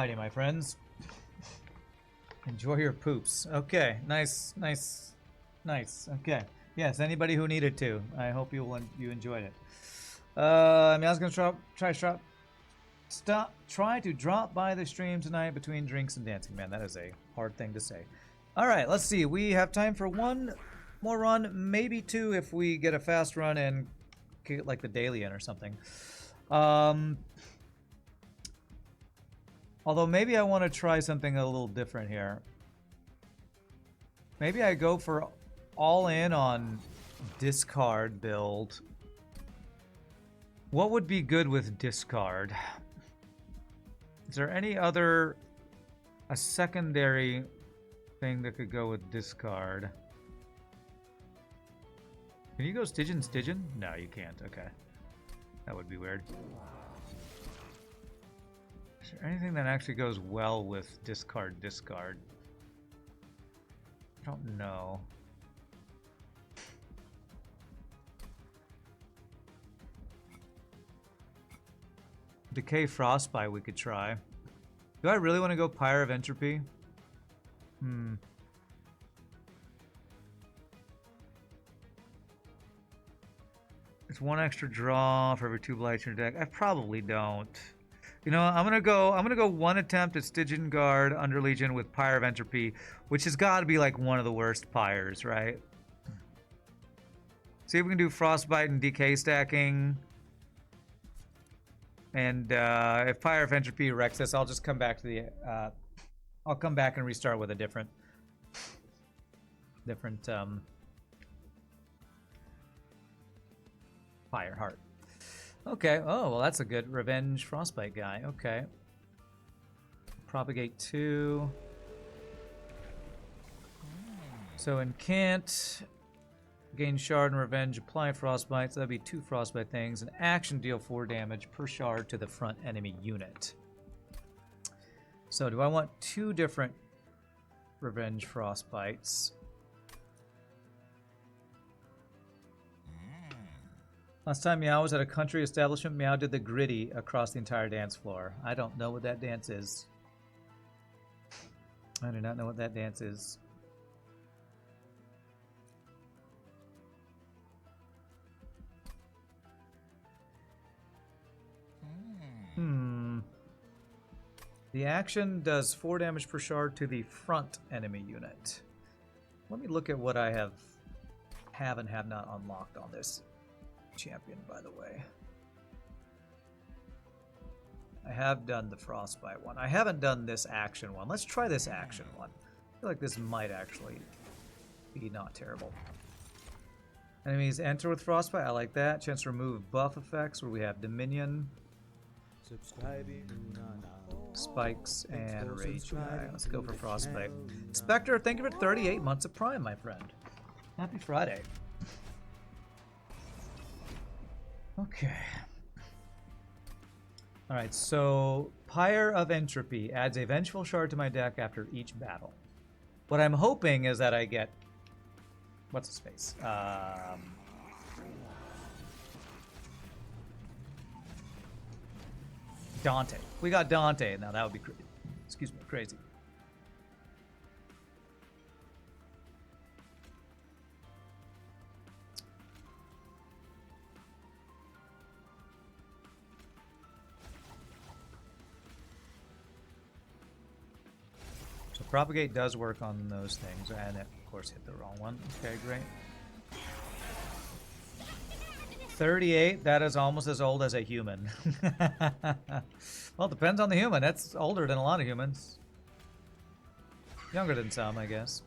Alrighty, my friends. Enjoy your poops. Okay, nice. Okay. Yes, anybody who needed to. I hope you enjoyed it. I was gonna try to drop by the stream tonight between drinks and dancing. Man, that is a hard thing to say. All right, let's see. We have time for one more run, maybe two if we get a fast run and get like the daily in or something. Although maybe I want to try something a little different here. Maybe I go for all in on discard build. What would be good with discard? Is there any other a secondary thing that could go with discard? Can you go Stygian? No, you can't. Okay. That would be weird. Is there anything that actually goes well with discard? I don't know. Decay Frostbite we could try. Do I really want to go Pyre of Entropy? It's one extra draw for every 2 blights in your deck. I probably don't. You know, I'm gonna go one attempt at Stygian Guard Underlegion with Pyre of Entropy, which has got to be like one of the worst pyres, right? See if we can do Frostbite and Decay stacking. And if Pyre of Entropy wrecks this, I'll just come back to the I'll come back and restart with a different Pyre heart. Okay. Oh, well, that's a good revenge frostbite guy. Okay. Propagate 2. So incant, gain shard and revenge, apply frostbite. So that'd be 2 frostbite things. An action, deal 4 damage per shard to the front enemy unit. So do I want 2 different revenge frostbites? Last time Meow was at a country establishment, Meow did the gritty across the entire dance floor. I don't know what that dance is. I do not know what that dance is. The action does 4 damage per shard to the front enemy unit. Let me look at what I have and have not unlocked on this champion, by the way. I have done the frostbite one. I haven't done this action one. Let's try this action one. I feel like this might actually be not terrible. Enemies enter with frostbite. I like that. Chance to remove buff effects where we have Dominion, Spikes, and Rage. Alright, let's go for frostbite. Spectre, thank you for 38 months of Prime, my friend. Happy Friday. Okay. Alright, so Pyre of Entropy adds a Vengeful Shard to my deck after each battle. What I'm hoping is that I get... What's his face? Dante. We got Dante. Now that would be crazy. So Propagate does work on those things, and it, of course, hit the wrong one. Okay, great. 38, that is almost as old as a human. Well, it depends on the human. That's older than a lot of humans. Younger than some, I guess.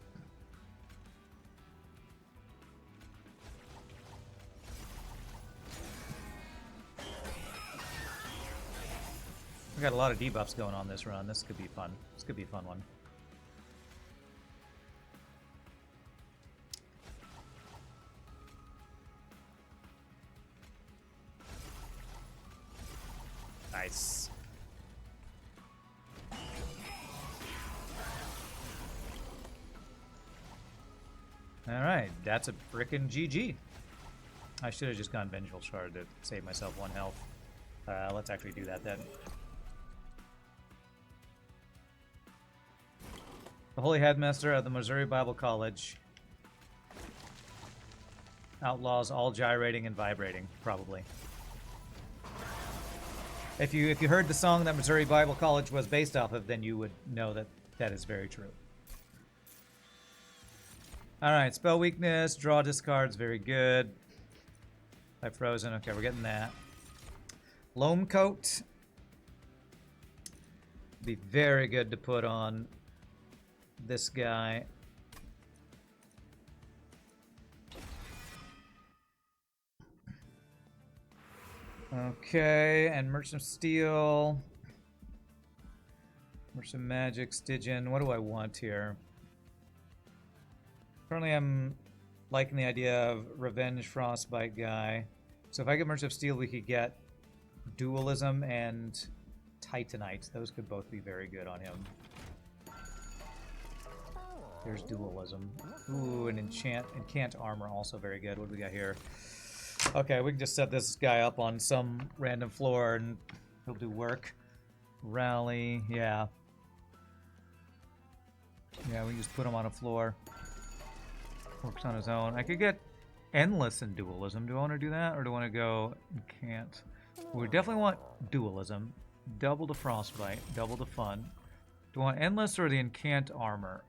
We got a lot of debuffs going on this run. This could be fun. This could be a fun one. Nice. Alright, that's a frickin' GG. I should have just gone Vengeful Shard to save myself 1 health. Let's actually do that then. The Holy Headmaster of the Missouri Bible College outlaws all gyrating and vibrating, probably. If you heard the song that Missouri Bible College was based off of, then you would know that that is very true. Alright, spell weakness, draw discards, very good. By frozen, okay, we're getting that. Loam coat. Be very good to put on this guy. Okay, and Merchant of Steel. Merchant of Magic, Stygian. What do I want here? Currently I'm liking the idea of Revenge Frostbite guy. So if I get Merchant of Steel, we could get Dualism and Titanite. Those could both be very good on him. There's Dualism. Ooh, and Incant armor also very good. What do we got here? Okay, we can just set this guy up on some random floor and he'll do work. Rally, yeah. Yeah, we can just put him on a floor. Works on his own. I could get Endless and Dualism. Do I want to do that, or do I want to go Incant? We definitely want Dualism. Double the Frostbite. Double the fun. Do I want Endless or the Incant armor?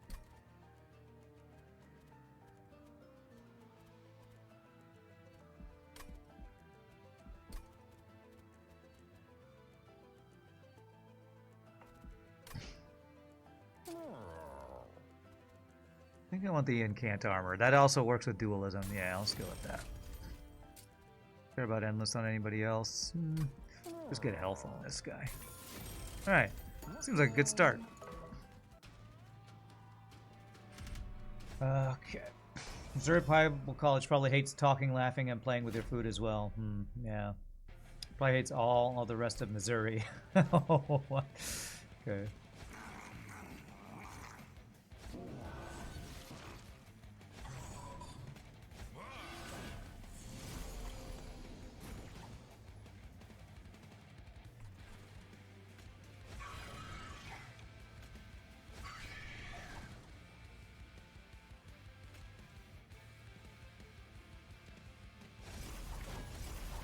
I think I want the Incant armor. That also works with Dualism. Yeah, let's go with that. Care about Endless on anybody else? Just get health on this guy. Alright. Seems like a good start. Okay. Missouri Bible College probably hates talking, laughing, and playing with your food as well. Yeah. Probably hates all the rest of Missouri. Okay.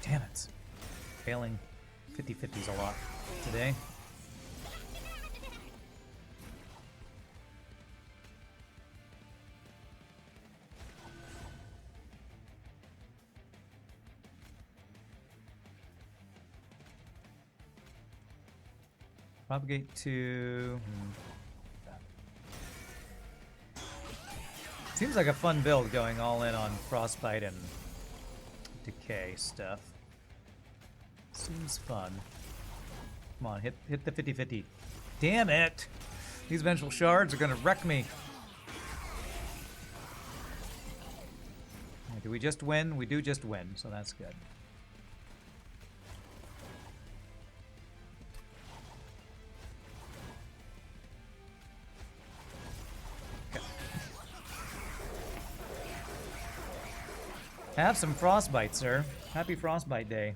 Damn it. Failing 50-50s a lot today. Propagate to... Seems like a fun build going all in on Frostbite and Decay stuff. Seems fun. Come on, hit the 50-50. Damn it! These Vengeful Shards are gonna wreck me. Do we just win? We do just win, so that's good. Okay. Have some Frostbite, sir. Happy Frostbite Day.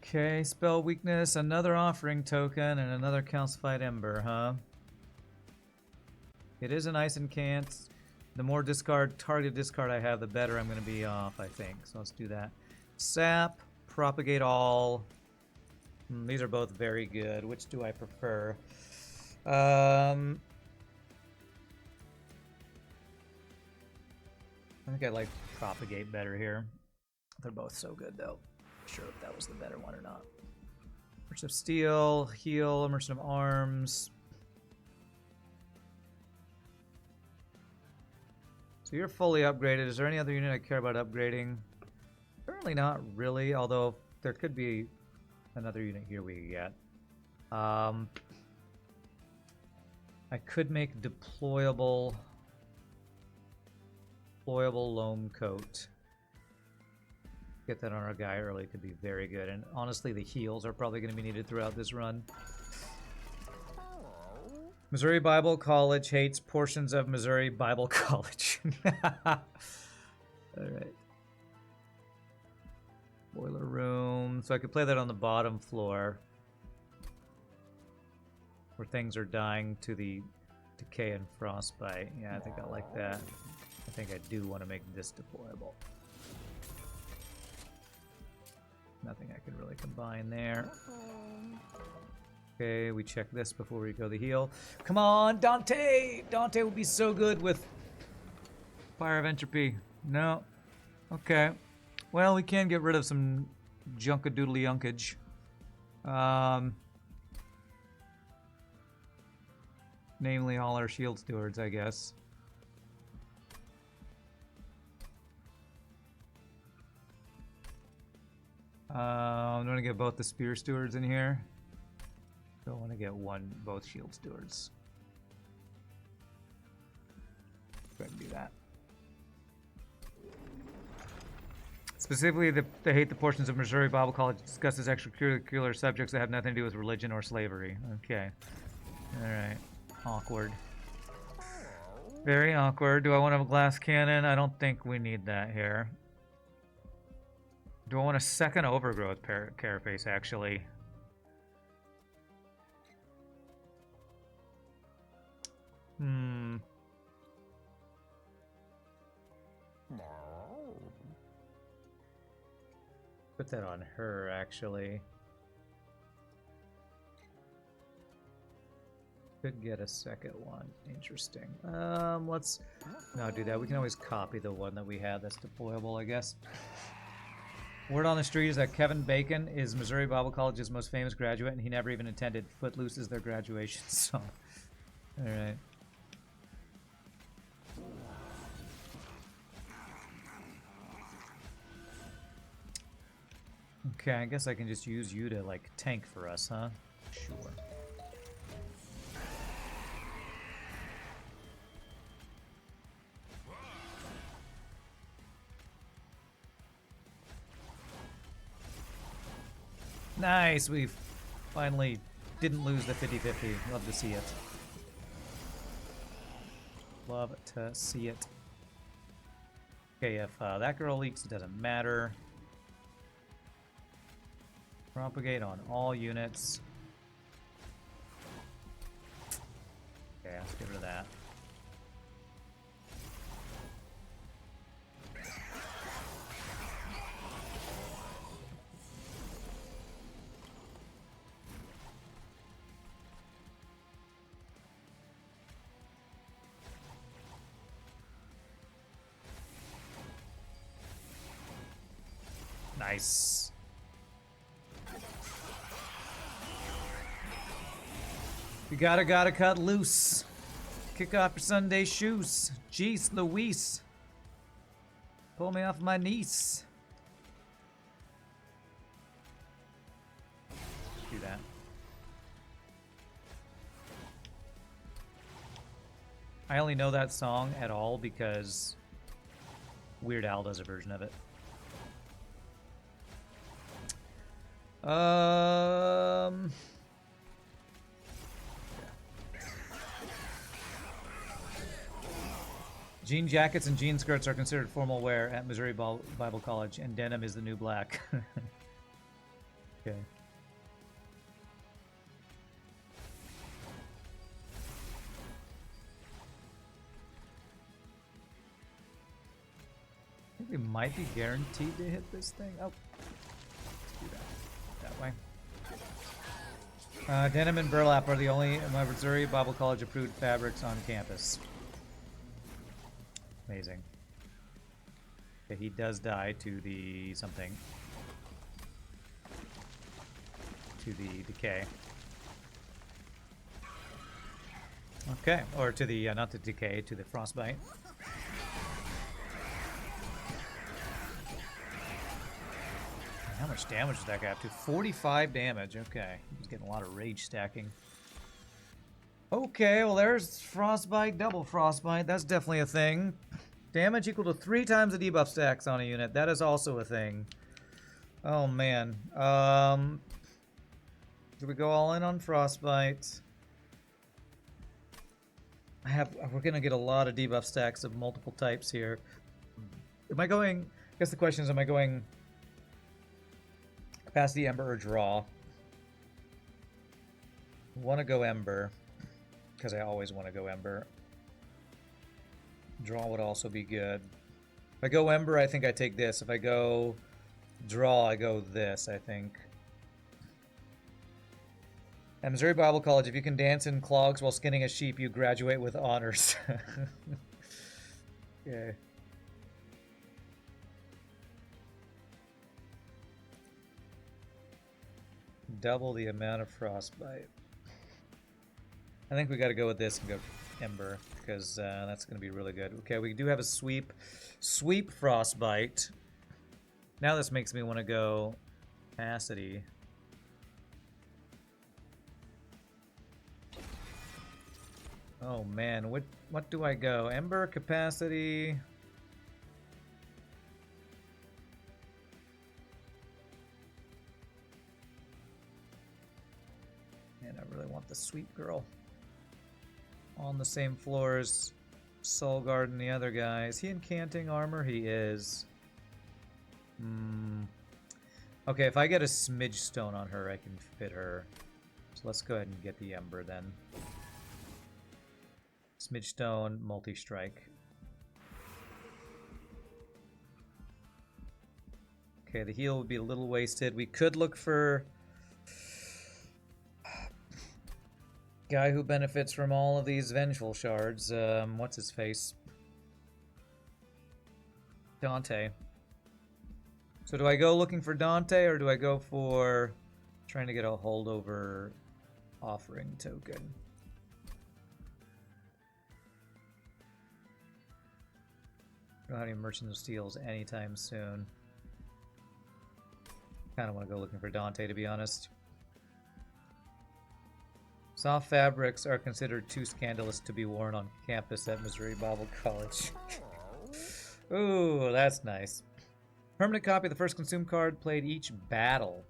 Okay, spell weakness, another offering token, and another calcified ember, huh? It is an ice incant. The more target discard I have, the better I'm going to be off, I think. So let's do that. Sap, propagate all. These are both very good. Which do I prefer? I think I like propagate better here. They're both so good, though. Sure if that was the better one or not. Merchant of Steel, heal, Merchant of Arms. So you're fully upgraded. Is there any other unit I care about upgrading? Apparently not really, although there could be another unit here we could get. I could make deployable loam coat. Get that on our guy early could be very good. And honestly, the heals are probably going to be needed throughout this run. Missouri Bible College hates portions of Missouri Bible College. Alright. Boiler room. So I could play that on the bottom floor. where things are dying to the decay and frostbite. Yeah, I think I like that. I think I do want to make this deployable. Nothing I can really combine there. Okay, we check this before we go to heal. Come on, Dante! Dante would be so good with Pyre of Entropy. No. Okay. Well, we can get rid of some junkadoodly yunkage. Namely all our shield stewards, I guess. I'm going to get both the spear stewards in here. Don't want to get both shield stewards. Go ahead and do that. Specifically, they hate the portions of Missouri Bible College that discusses extracurricular subjects that have nothing to do with religion or slavery. Okay. Alright. Awkward. Very awkward. Do I want a glass cannon? I don't think we need that here. Do I want a second overgrowth carapace, actually? Put that on her, actually. Could get a second one. Interesting. Let's not do that. We can always copy the one that we have that's deployable, I guess. Word on the street is that Kevin Bacon is Missouri Bible College's most famous graduate, and he never even attended. Footloose is their graduation song. Alright. Okay, I guess I can just use you to, like, tank for us, huh? Sure. Nice! We finally didn't lose the 50-50. Love to see it. Love to see it. Okay, if that girl leaks, it doesn't matter. Propagate on all units. Okay, let's get rid of that. Nice. You gotta cut loose. Kick off your Sunday shoes. Jeez Louise. Pull me off my knees. Do that. I only know that song at all because Weird Al does a version of it. Jean jackets and jean skirts are considered formal wear at Missouri Bible College, and denim is the new black. Okay. I think we might be guaranteed to hit this thing. Oh. Do that way. Denim and burlap are the only Missouri Bible College approved fabrics on campus. Amazing. Okay, he does die to the something. To the decay. Okay, or to the, not the decay, to the frostbite. How much damage does that guy up to? 45 damage. Okay. He's getting a lot of rage stacking. Okay, well there's frostbite, double frostbite. That's definitely a thing. Damage equal to 3 times the debuff stacks on a unit. That is also a thing. Oh man. Do we go all in on frostbite? We're gonna get a lot of debuff stacks of multiple types here. Am I going, I guess the question is, am I going Capacity Ember or Draw? Want to go Ember, because I always want to go Ember. Draw would also be good. If I go Ember, I think I take this. If I go Draw, I go this, I think. At Missouri Bible College, if you can dance in clogs while skinning a sheep, you graduate with honors. Okay. Double the amount of frostbite. I think we got to go with this and go Ember, because that's going to be really good. Okay, we do have a sweep. Sweep frostbite. Now this makes me want to go capacity. Oh man, what do I go? Ember, capacity. Man, I really want the sweep girl. On the same floor as Solgard and the other guy. Is he incanting armor? He is. Okay, if I get a smidge stone on her, I can fit her. So let's go ahead and get the Ember then. Smidge stone, multi-strike. Okay, the heal would be a little wasted. We could look for guy who benefits from all of these vengeful shards. What's his face? Dante. So do I go looking for Dante, or do I go for trying to get a holdover offering token? I don't have any Merchant of Steels anytime soon. Kind of want to go looking for Dante, to be honest. Soft fabrics are considered too scandalous to be worn on campus at Missouri Bible College. Ooh, that's nice. Permanent copy of the first consumed card played each battle.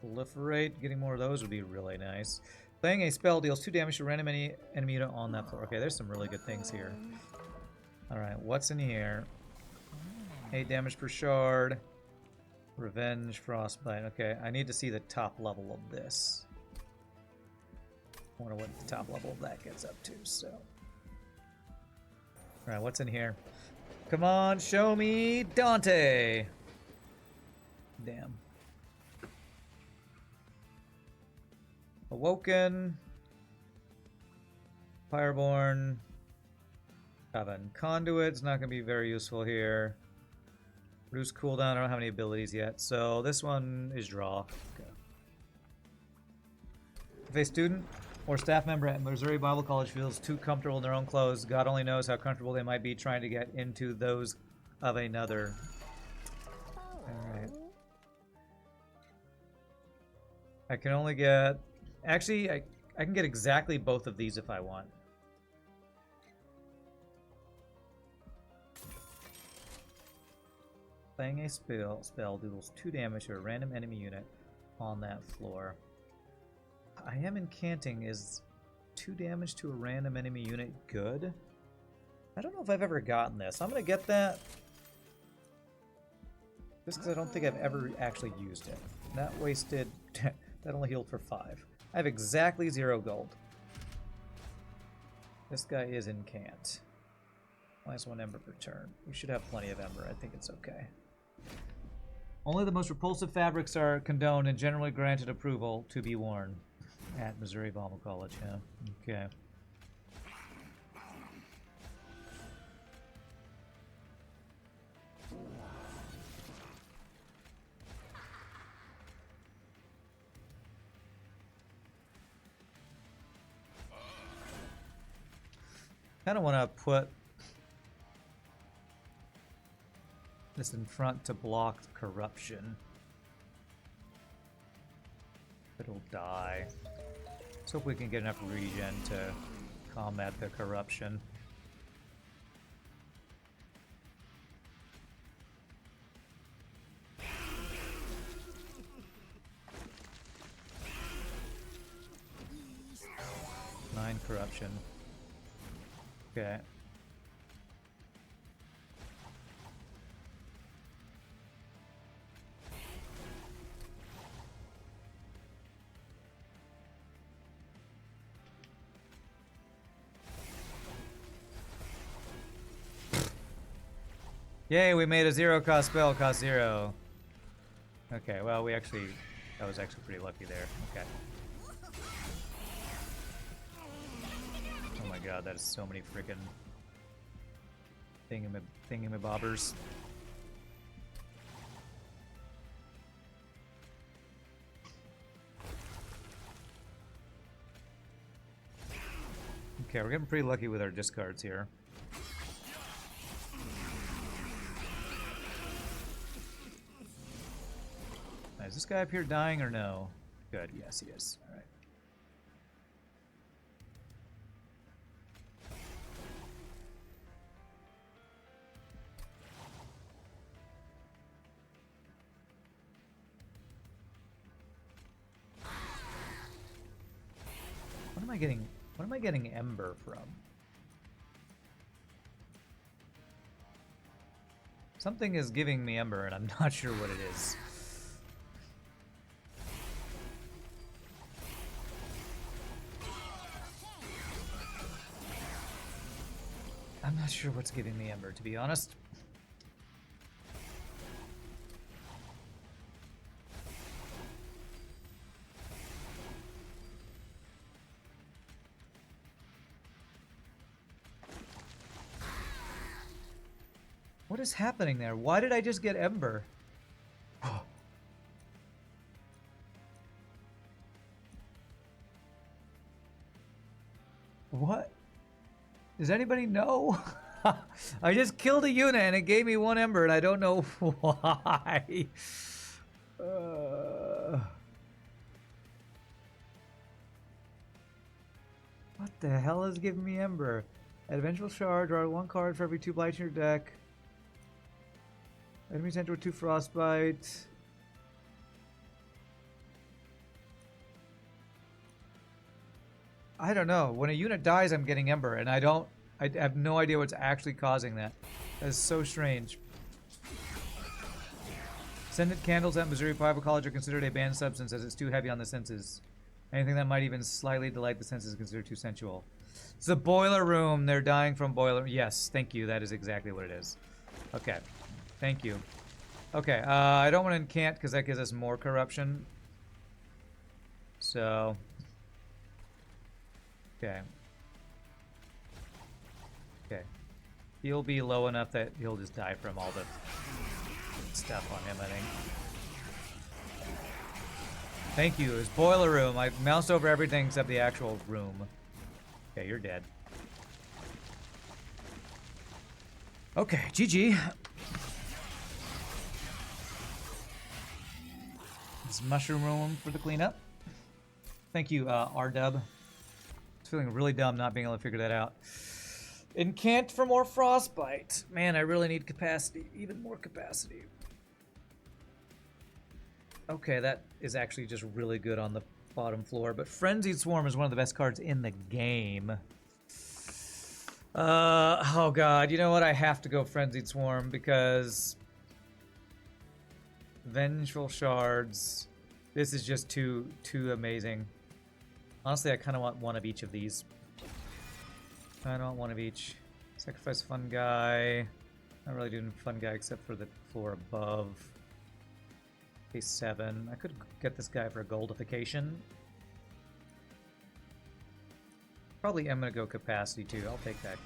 Proliferate, getting more of those would be really nice. Playing a spell deals 2 damage to random enemy unit on that floor. Okay, there's some really good things here. Alright, what's in here? 8 damage per shard. Revenge, frostbite. Okay, I need to see the top level of this. I wonder what the top level of that gets up to, so. Alright, what's in here? Come on, show me Dante! Damn. Awoken. Pyreborn. Coven. Conduit's not going to be very useful here. Reduce cooldown. I don't have any abilities yet, so this one is draw. Okay. If a student or staff member at Missouri Bible College feels too comfortable in their own clothes, God only knows how comfortable they might be trying to get into those of another. Alright. I can only get... Actually, I can get exactly both of these if I want. Playing a spell deals 2 damage to a random enemy unit on that floor. I am incanting. Is 2 damage to a random enemy unit good? I don't know if I've ever gotten this. I'm going to get that just because I don't think I've ever actually used it. That wasted... that only healed for 5. I have exactly 0 gold. This guy is incant. -1 ember per turn. We should have plenty of ember. I think it's okay. Only the most repulsive fabrics are condoned and generally granted approval to be worn at Missouri Bible College. Yeah. Okay. I kind of want to put this in front to block corruption. It'll die. Let's hope we can get enough regen to combat the corruption. Nine corruption. Okay. Yay, we made a 0-cost spell, cost 0. Okay, well, we actually... That was actually pretty lucky there. Okay. Oh my god, that is so many freaking thingamabobbers. Okay, we're getting pretty lucky with our discards here. Is this guy up here dying or no? Good, yes he is. Alright. What am I getting Ember from? Something is giving me Ember and I'm not sure what it is. I'm not sure what's giving me Ember, to be honest. What is happening there? Why did I just get Ember? What? Does anybody know? I just killed a unit and it gave me 1 Ember and I don't know why. What the hell is giving me Ember? At Vengeful Shard, draw 1 card for every 2 blights in your deck. Enemies enter with 2 frostbite. I don't know. When a unit dies, I'm getting Ember, and I have no idea what's actually causing that. That is so strange. Scented candles at Missouri Bible College are considered a banned substance as it's too heavy on the senses. Anything that might even slightly delight the senses is considered too sensual. It's the boiler room. They're dying from boiler. Yes, thank you. That is exactly what it is. Okay. Thank you. Okay, I don't want to incant because that gives us more corruption. So... Okay. Okay. He'll be low enough that he'll just die from all the stuff on him, I think. Thank you. It's boiler room. I moused over everything except the actual room. Okay, you're dead. Okay, GG. It's mushroom room for the cleanup. Thank you, R-Dub. Feeling really dumb not being able to figure that out. Incant for more frostbite. Man, I really need capacity. Even more capacity. Okay, that is actually just really good on the bottom floor. But Frenzied Swarm is one of the best cards in the game. Oh god, you know what? I have to go Frenzied Swarm because... Vengeful Shards. This is just too amazing. Honestly, I kind of want one of each of these. I don't want one of each. Sacrifice Fun Guy. Not really doing Fun Guy except for the floor above. Case 7. I could get this guy for a goldification. Probably am going to go Capacity too. I'll take that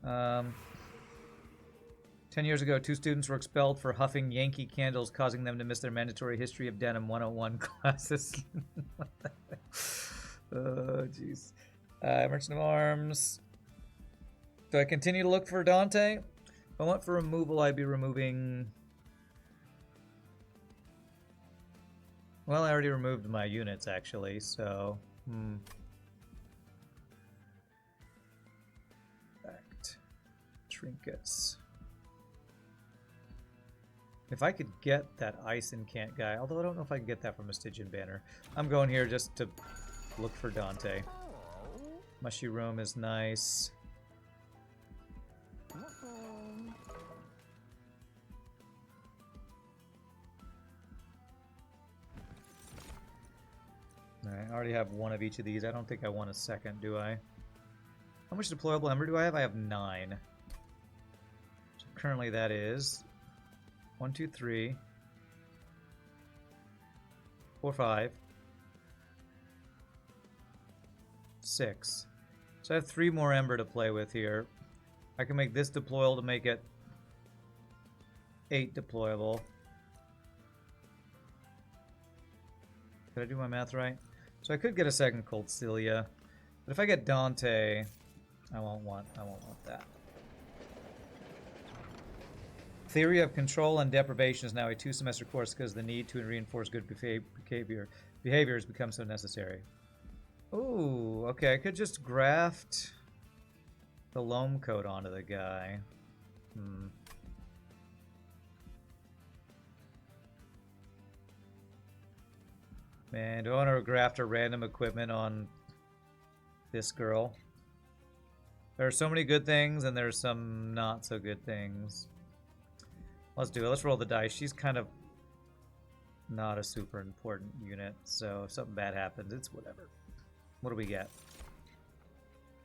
guy. 10 years ago, 2 students were expelled for huffing Yankee candles, causing them to miss their mandatory History of Denim 101 classes. Oh, jeez. Merchant of Arms. Do I continue to look for Dante? If I went for removal, I'd be removing... Well, I already removed my units, actually, so... Fact. Trinkets. If I could get that ice incant guy, although I don't know if I can get that from a Stygian banner. I'm going here just to look for Dante. Mushy Room is nice. Alright, I already have one of each of these. I don't think I want a second, do I? How much deployable ember do I have? I have 9. currently that is 1, 2, 3, 4, 5, 6. So I have 3 more Ember to play with here. I can make this deployable to make it 8 deployable. Did I do my math right? So I could get a second Cold Celia, but if I get Dante, I won't want that. Theory of Control and Deprivation is now a 2-semester course because the need to reinforce good behavior has become so necessary. Ooh, okay, I could just graft the loam coat onto the guy. Man, do I want to graft a random equipment on this girl? There are so many good things, and there's some not so good things. Let's do it. Let's roll the dice. She's kind of not a super important unit, so if something bad happens, it's whatever. What do we get?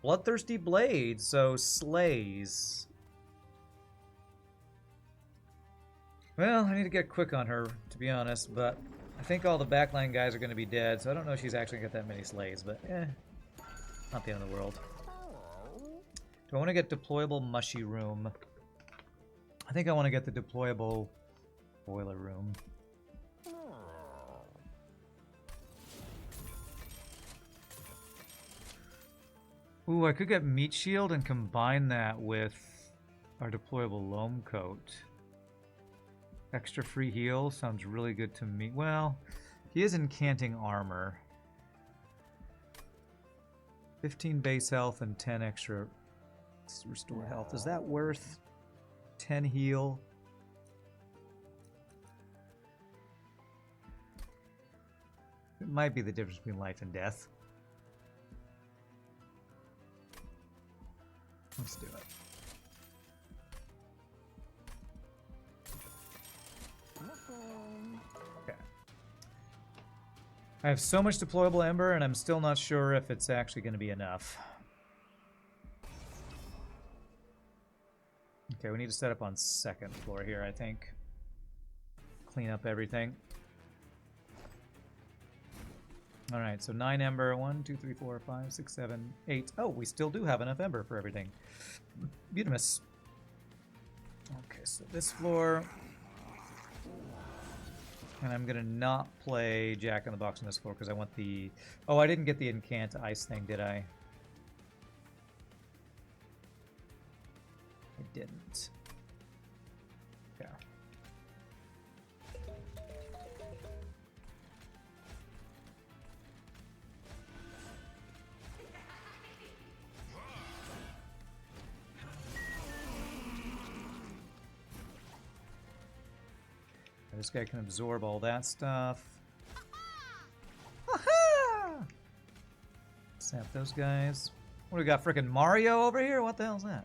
Bloodthirsty Blade, so slays. Well, I need to get quick on her, to be honest, but I think all the backline guys are going to be dead, so I don't know if she's actually going to get that many slays, but not the end of the world. Do I want to get deployable mushy room? I think I want to get the deployable boiler room. Ooh, I could get meat shield and combine that with our deployable loam coat. Extra free heal sounds really good to me. Well, he is incanting armor. 15 base health and 10 extra restore health. Is that worth 10 heal? It might be the difference between life and death. Let's do it. Okay. I have so much deployable Ember, and I'm still not sure if it's actually going to be enough. Okay, we need to set up on 2nd floor here, I think. Clean up everything. Alright, so 9 Ember. 1, 2, 3, 4, 5, 6, 7, 8. Oh, we still do have enough Ember for everything. Beautimous. Okay, so this floor. And I'm going to not play Jack in the Box on this floor because I want the... Oh, I didn't get the incant ice thing, did I? I didn't. Yeah. This guy can absorb all that stuff. Aha! Sap those guys. What do we got? Frickin' Mario over here? What the hell's that?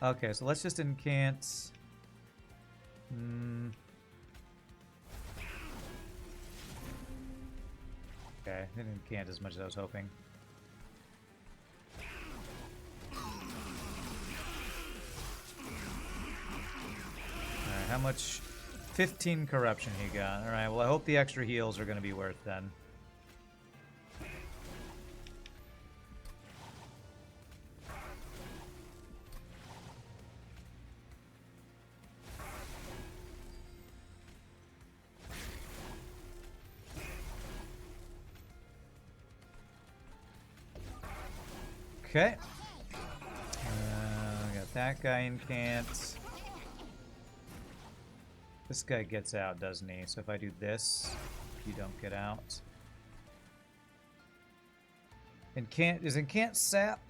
Okay, so let's just incant. Okay, I didn't incant as much as I was hoping. Alright, how much? 15 corruption he got. Alright, well I hope the extra heals are going to be worth then. Okay. We got that guy incant. This guy gets out, doesn't he? So if I do this, you don't get out. Incant, is incant sap?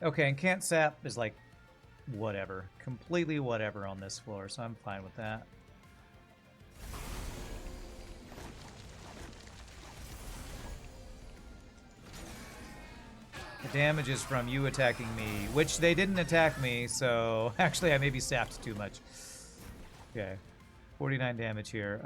Okay, incant sap is like whatever. Completely whatever on this floor, so I'm fine with that. The damage is from you attacking me, which they didn't attack me, so actually I maybe sapped too much. Okay. 49 damage here.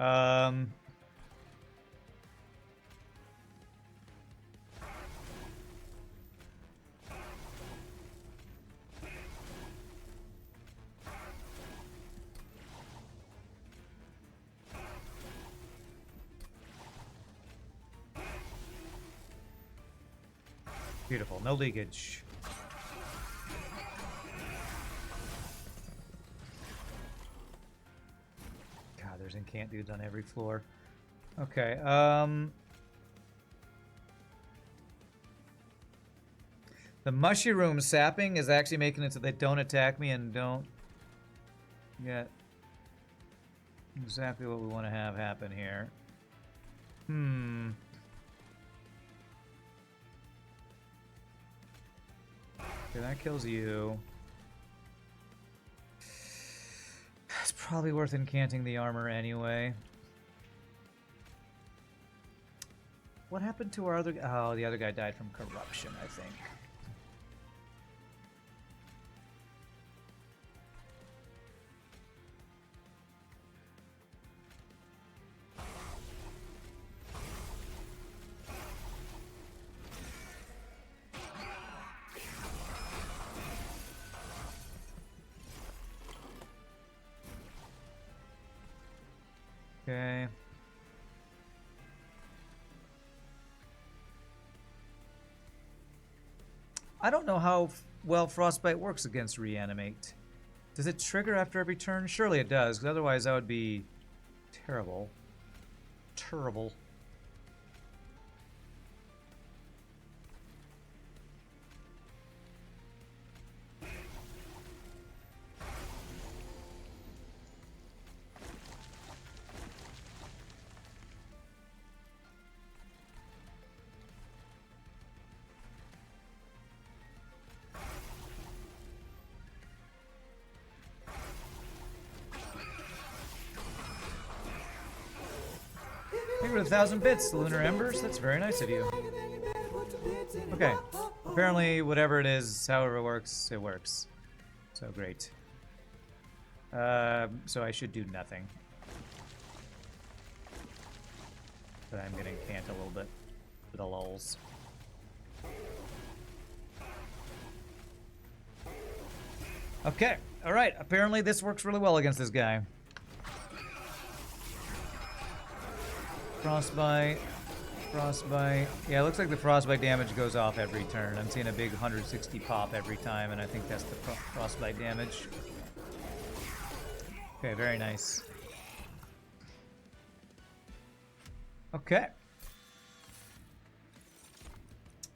Beautiful. No leakage. God, there's incant dudes on every floor. Okay, the mushroom sapping is actually making it so they don't attack me and don't get exactly what we want to have happen here. Okay, that kills you. It's probably worth incanting the armor anyway. What happened to our other... Oh, the other guy died from corruption, I think. Okay. I don't know how well frostbite works against reanimate. Does it trigger after every turn? Surely it does, because otherwise that would be terrible. Terrible. Thank you for 1,000 bits, Lunar Embers. That's very nice of you. Okay. Apparently, whatever it is, however it works, it works. So great. So I should do nothing. But I'm gonna incant a little bit for the lulz. Okay. Alright. Apparently this works really well against this guy. Frostbite. Frostbite. Yeah, it looks like the frostbite damage goes off every turn. I'm seeing a big 160 pop every time, and I think that's the frostbite damage. Okay, very nice. Okay.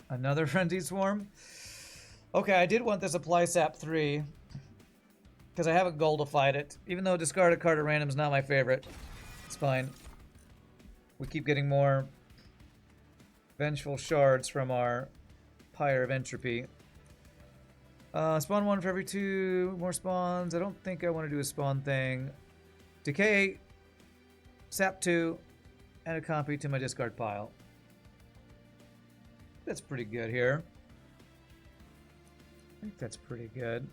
Another Frenzied Swarm. Okay, I did want this Apply Sap 3, because I haven't goldified it. Even though discard a card at random is not my favorite. It's fine. We keep getting more vengeful shards from our Pyre of Entropy. Spawn 1 for every 2 more spawns. I don't think I want to do a spawn thing. Decay, Sap 2, and a copy to my discard pile. That's pretty good here. I think that's pretty good.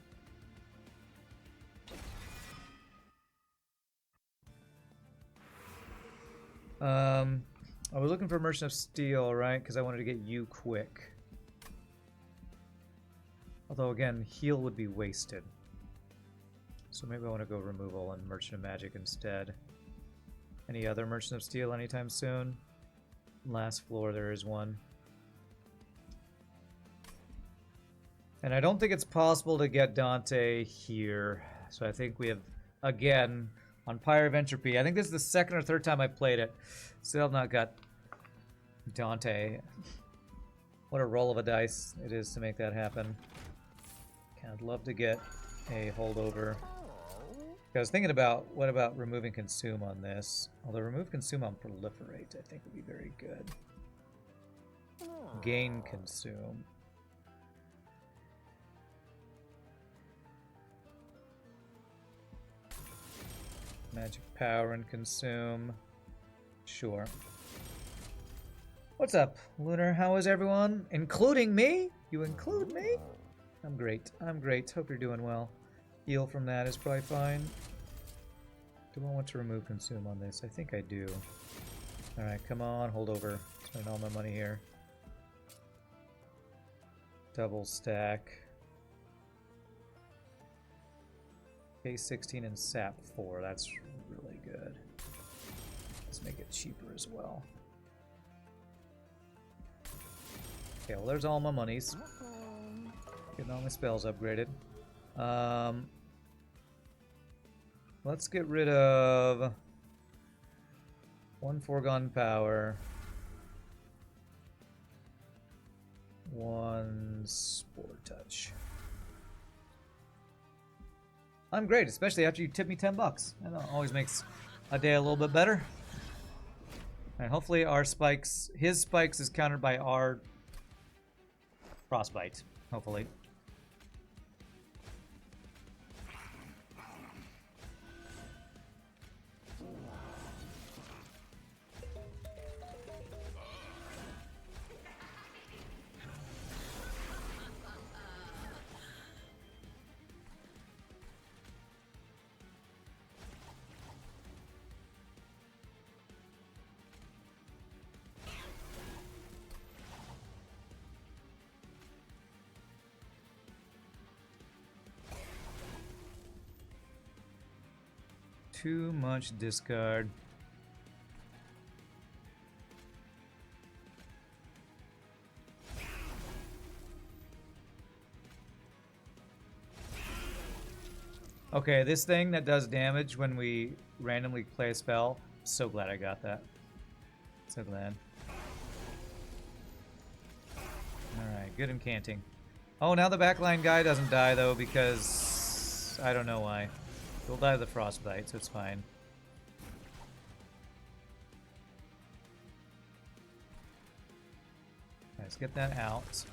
I was looking for Merchant of Steel, right? Because I wanted to get you quick. Although, again, heal would be wasted. So maybe I want to go removal and Merchant of Magic instead. Any other Merchant of Steel anytime soon? Last floor, there is one. And I don't think it's possible to get Dante here. So I think we have, again, on Pyre of Entropy. I think this is the second or third time I've played it. Still have not got Dante. What a roll of a dice it is to make that happen. I'd love to get a holdover. I was thinking about, what about removing Consume on this? Although remove Consume on Proliferate, I think would be very good. Gain Consume. Magic Power and Consume. Sure. What's up, Lunar? How is everyone? Including me? You include me? I'm great. I'm great. Hope you're doing well. Heal from that is probably fine. Do I want to remove Consume on this? I think I do. Alright, come on, hold over. Spend all my money here. Double stack. K16 and Sap 4. That's really good. Let's make it cheaper as well. Okay, well there's all my monies. Getting all my spells upgraded. Let's get rid of 1 foregone power. 1 spore touch. I'm great, especially after you tip me $10. That always makes a day a little bit better. And hopefully our spikes, his spikes is countered by our frostbite. Hopefully. Too much discard. Okay, this thing that does damage when we randomly play a spell. So glad I got that. So glad. Alright, good incanting. Oh, now the backline guy doesn't die though because I don't know why. He'll die of the frostbite, so it's fine. Let's get that out.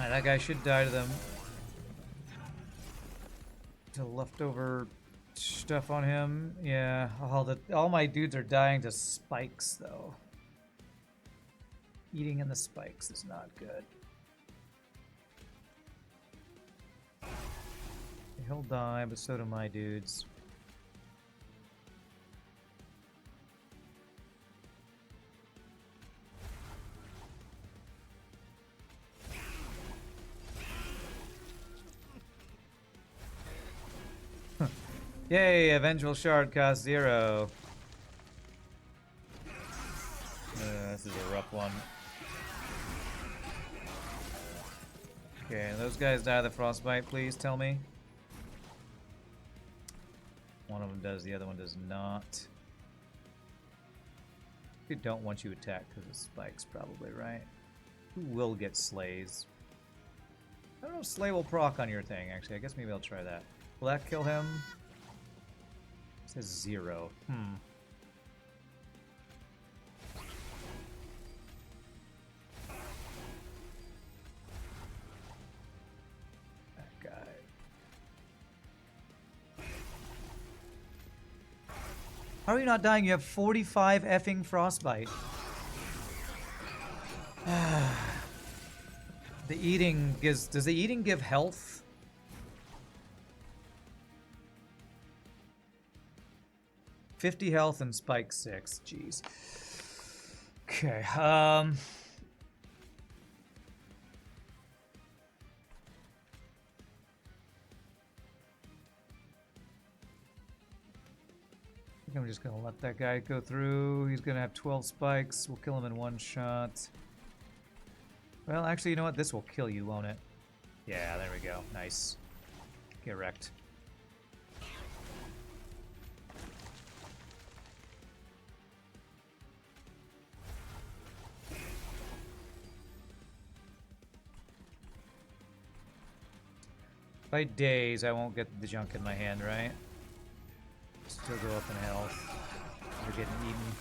That guy should die to them. To leftover stuff on him. Yeah, all my dudes are dying to spikes though. Eating in the spikes is not good. He'll die, but so do my dudes. Yay, a vengeful shard costs 0. This is a rough one. Okay, those guys die of the frostbite, please tell me. One of them does, the other one does not. We don't want you attacked because of spikes, probably, right? Who will get slays? I don't know if slay will proc on your thing, actually. I guess maybe I'll try that. Will that kill him? It says 0. That guy. How are you not dying? You have 45 effing frostbite. The eating gives... Does the eating give health? $50 health and spike 6. Jeez. Okay. I think I'm just gonna let that guy go through. He's gonna have 12 spikes. We'll kill him in one shot. Well, actually, you know what? This will kill you, won't it? Yeah, there we go. Nice. Get wrecked. By days, I won't get the junk in my hand, right? Still go up in health. We're getting eaten.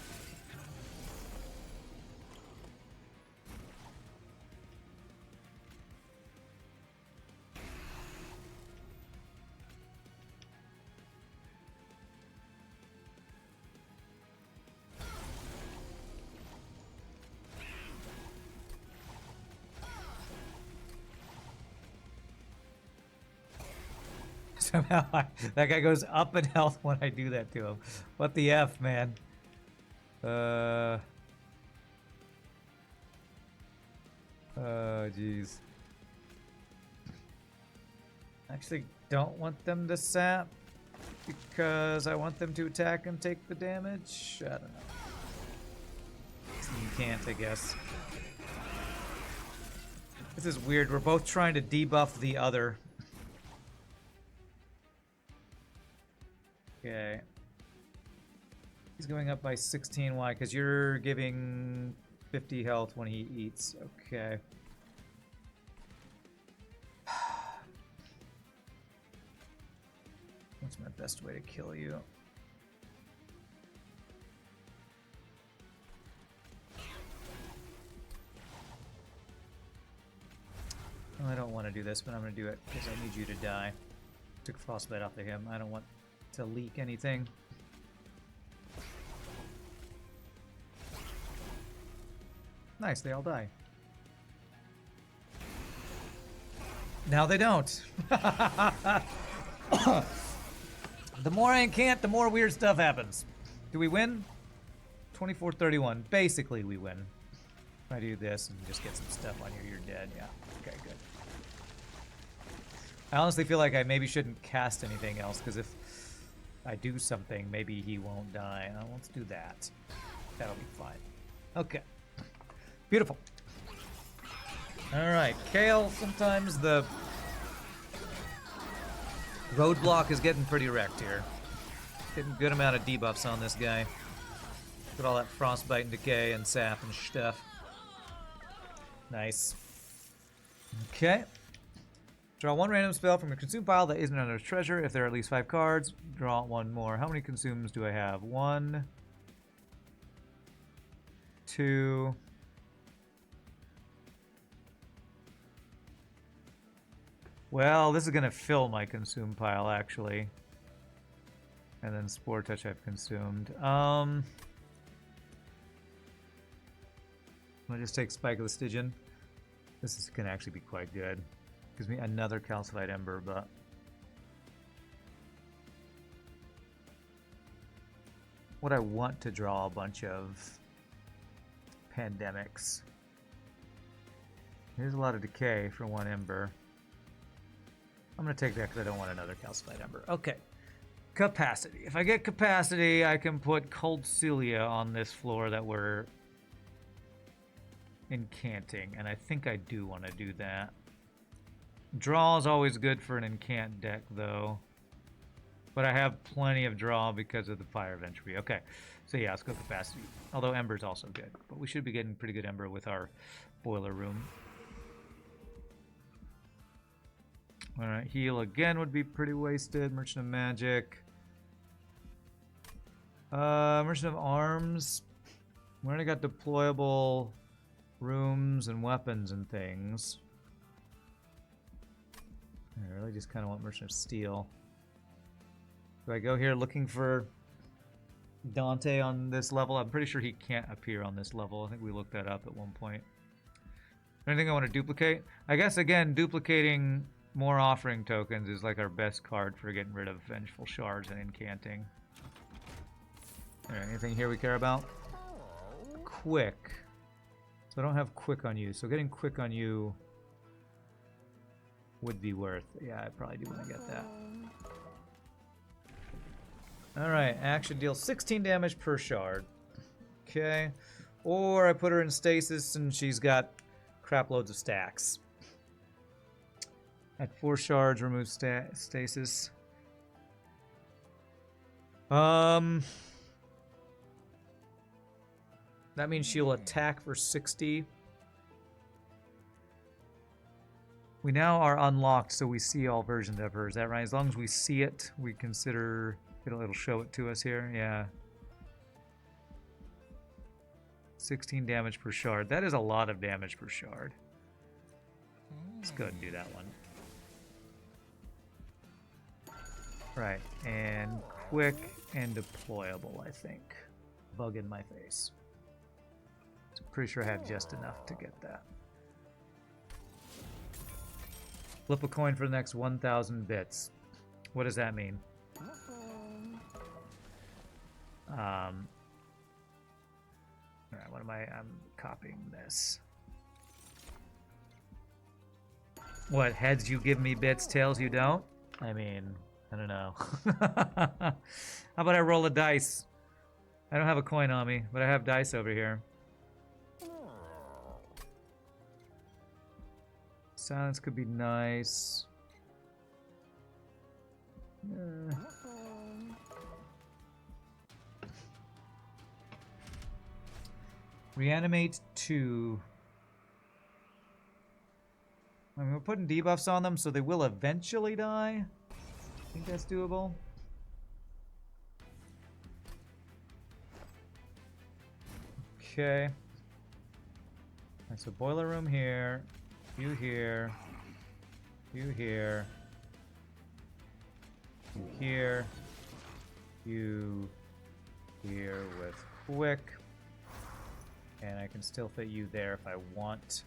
Somehow that guy goes up in health when I do that to him. What the F, man? Oh, jeez. Actually, don't want them to sap because I want them to attack and take the damage. I don't know. You can't, I guess. This is weird. We're both trying to debuff the other. Okay. He's going up by 16. Why? Because you're giving 50 health when he eats. Okay. What's my best way to kill you? Well, I don't want to do this, but I'm going to do it because I need you to die. Took frostbite off of him. I don't want to leak anything. Nice, they all die. Now they don't. The more I incant, the more weird stuff happens. Do we win? 24-31. Basically, we win. If I do this and just get some stuff on you, you're dead. Yeah. Okay, good. I honestly feel like I maybe shouldn't cast anything else, because if I do something, maybe he won't die. Let's do that. That'll be fine. Okay. Beautiful. Alright, Kale, sometimes the roadblock is getting pretty wrecked here. Getting a good amount of debuffs on this guy. Put all that frostbite and decay and sap and stuff. Nice. Okay. Draw one random spell from your consume pile that isn't under treasure. If there are at least 5 cards, draw one more. How many consumes do I have? 1, 2. Well, this is going to fill my consume pile, actually. And then Spore Touch I've consumed. I'm going to just take Spike of the Stygian. This can actually be quite good. Gives me another Calcified Ember, but... Would I want to draw a bunch of pandemics? Here's a lot of decay for 1 Ember. I'm going to take that because I don't want another Calcified Ember. Okay. Capacity. If I get capacity, I can put Cold Celia on this floor that we're incanting, and I think I do want to do that. Draw is always good for an incant deck, though. But I have plenty of draw because of the Pyre of Entropy. Okay, so yeah, let's go capacity. Although Ember is also good. But we should be getting pretty good Ember with our boiler room. Alright, heal again would be pretty wasted. Merchant of Magic. Merchant of Arms. We already got deployable rooms and weapons and things. I really just kind of want Merchant of Steel. Do I go here looking for Dante on this level? I'm pretty sure he can't appear on this level. I think we looked that up at one point. Anything I want to duplicate? I guess, again, duplicating more offering tokens is like our best card for getting rid of Vengeful Shards and incanting. Alright, anything here we care about? Quick. So I don't have quick on you, so getting quick on you would be worth. Yeah, I probably do want to get that. Alright, action deals 16 damage per shard. Okay. Or I put her in stasis and she's got crap loads of stacks. At 4 shards, remove stasis. That means she'll attack for 60. We now are unlocked, so we see all versions of her. Is that right? As long as we see it, we consider it'll show it to us here. Yeah. 16 damage per shard. That is a lot of damage per shard. Let's go ahead and do that one. Right, and quick and deployable, I think. Bug in my face. So pretty sure I have just enough to get that. Flip a coin for the next 1,000 bits. What does that mean? Alright, what am I'm copying this. What, heads you give me bits, tails you don't? I mean, I don't know. How about I roll a dice? I don't have a coin on me, but I have dice over here. Silence could be nice. Reanimate 2. I mean, we're putting debuffs on them, so they will eventually die. I think that's doable. Okay. Alright, so boiler room here. You here. You here. You here. You here with quick. And I can still fit you there if I want.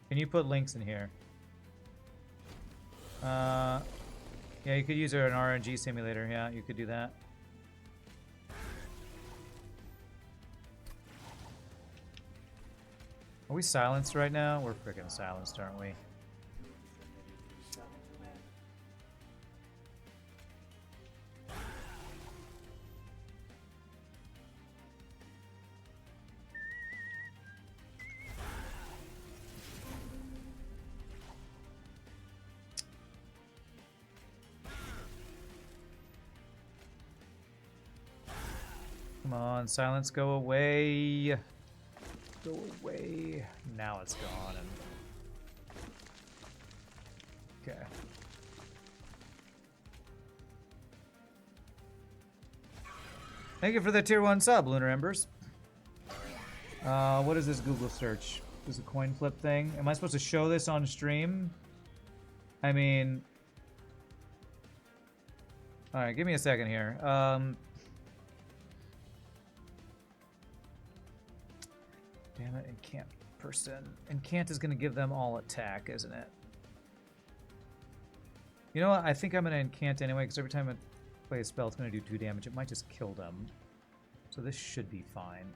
Can you put links in here? Yeah, you could use an RNG simulator. Yeah, you could do that. Are we silenced right now? We're freaking silenced, aren't we? Come on, silence, go away. Go away. Now it's gone. And... okay. Thank you for the tier 1 sub, Lunar Embers. What is this Google search? This is a coin flip thing. Am I supposed to show this on stream? I mean... alright, give me a second here. Damn it, incant person. Incant is going to give them all attack, isn't it? You know what? I think I'm going to incant anyway, because every time I play a spell, it's going to do 2 damage. It might just kill them. So this should be fine.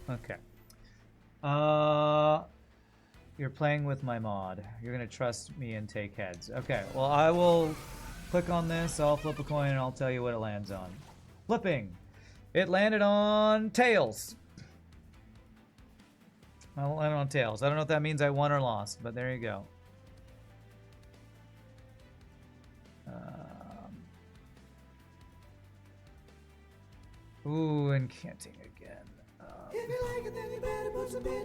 Okay. You're playing with my mod. You're gonna trust me and take heads. Okay, well I will click on this, I'll flip a coin, and I'll tell you what it lands on. Flipping! It landed on tails! I landed on tails. I don't know if that means I won or lost, but there you go. Ooh, incanting again.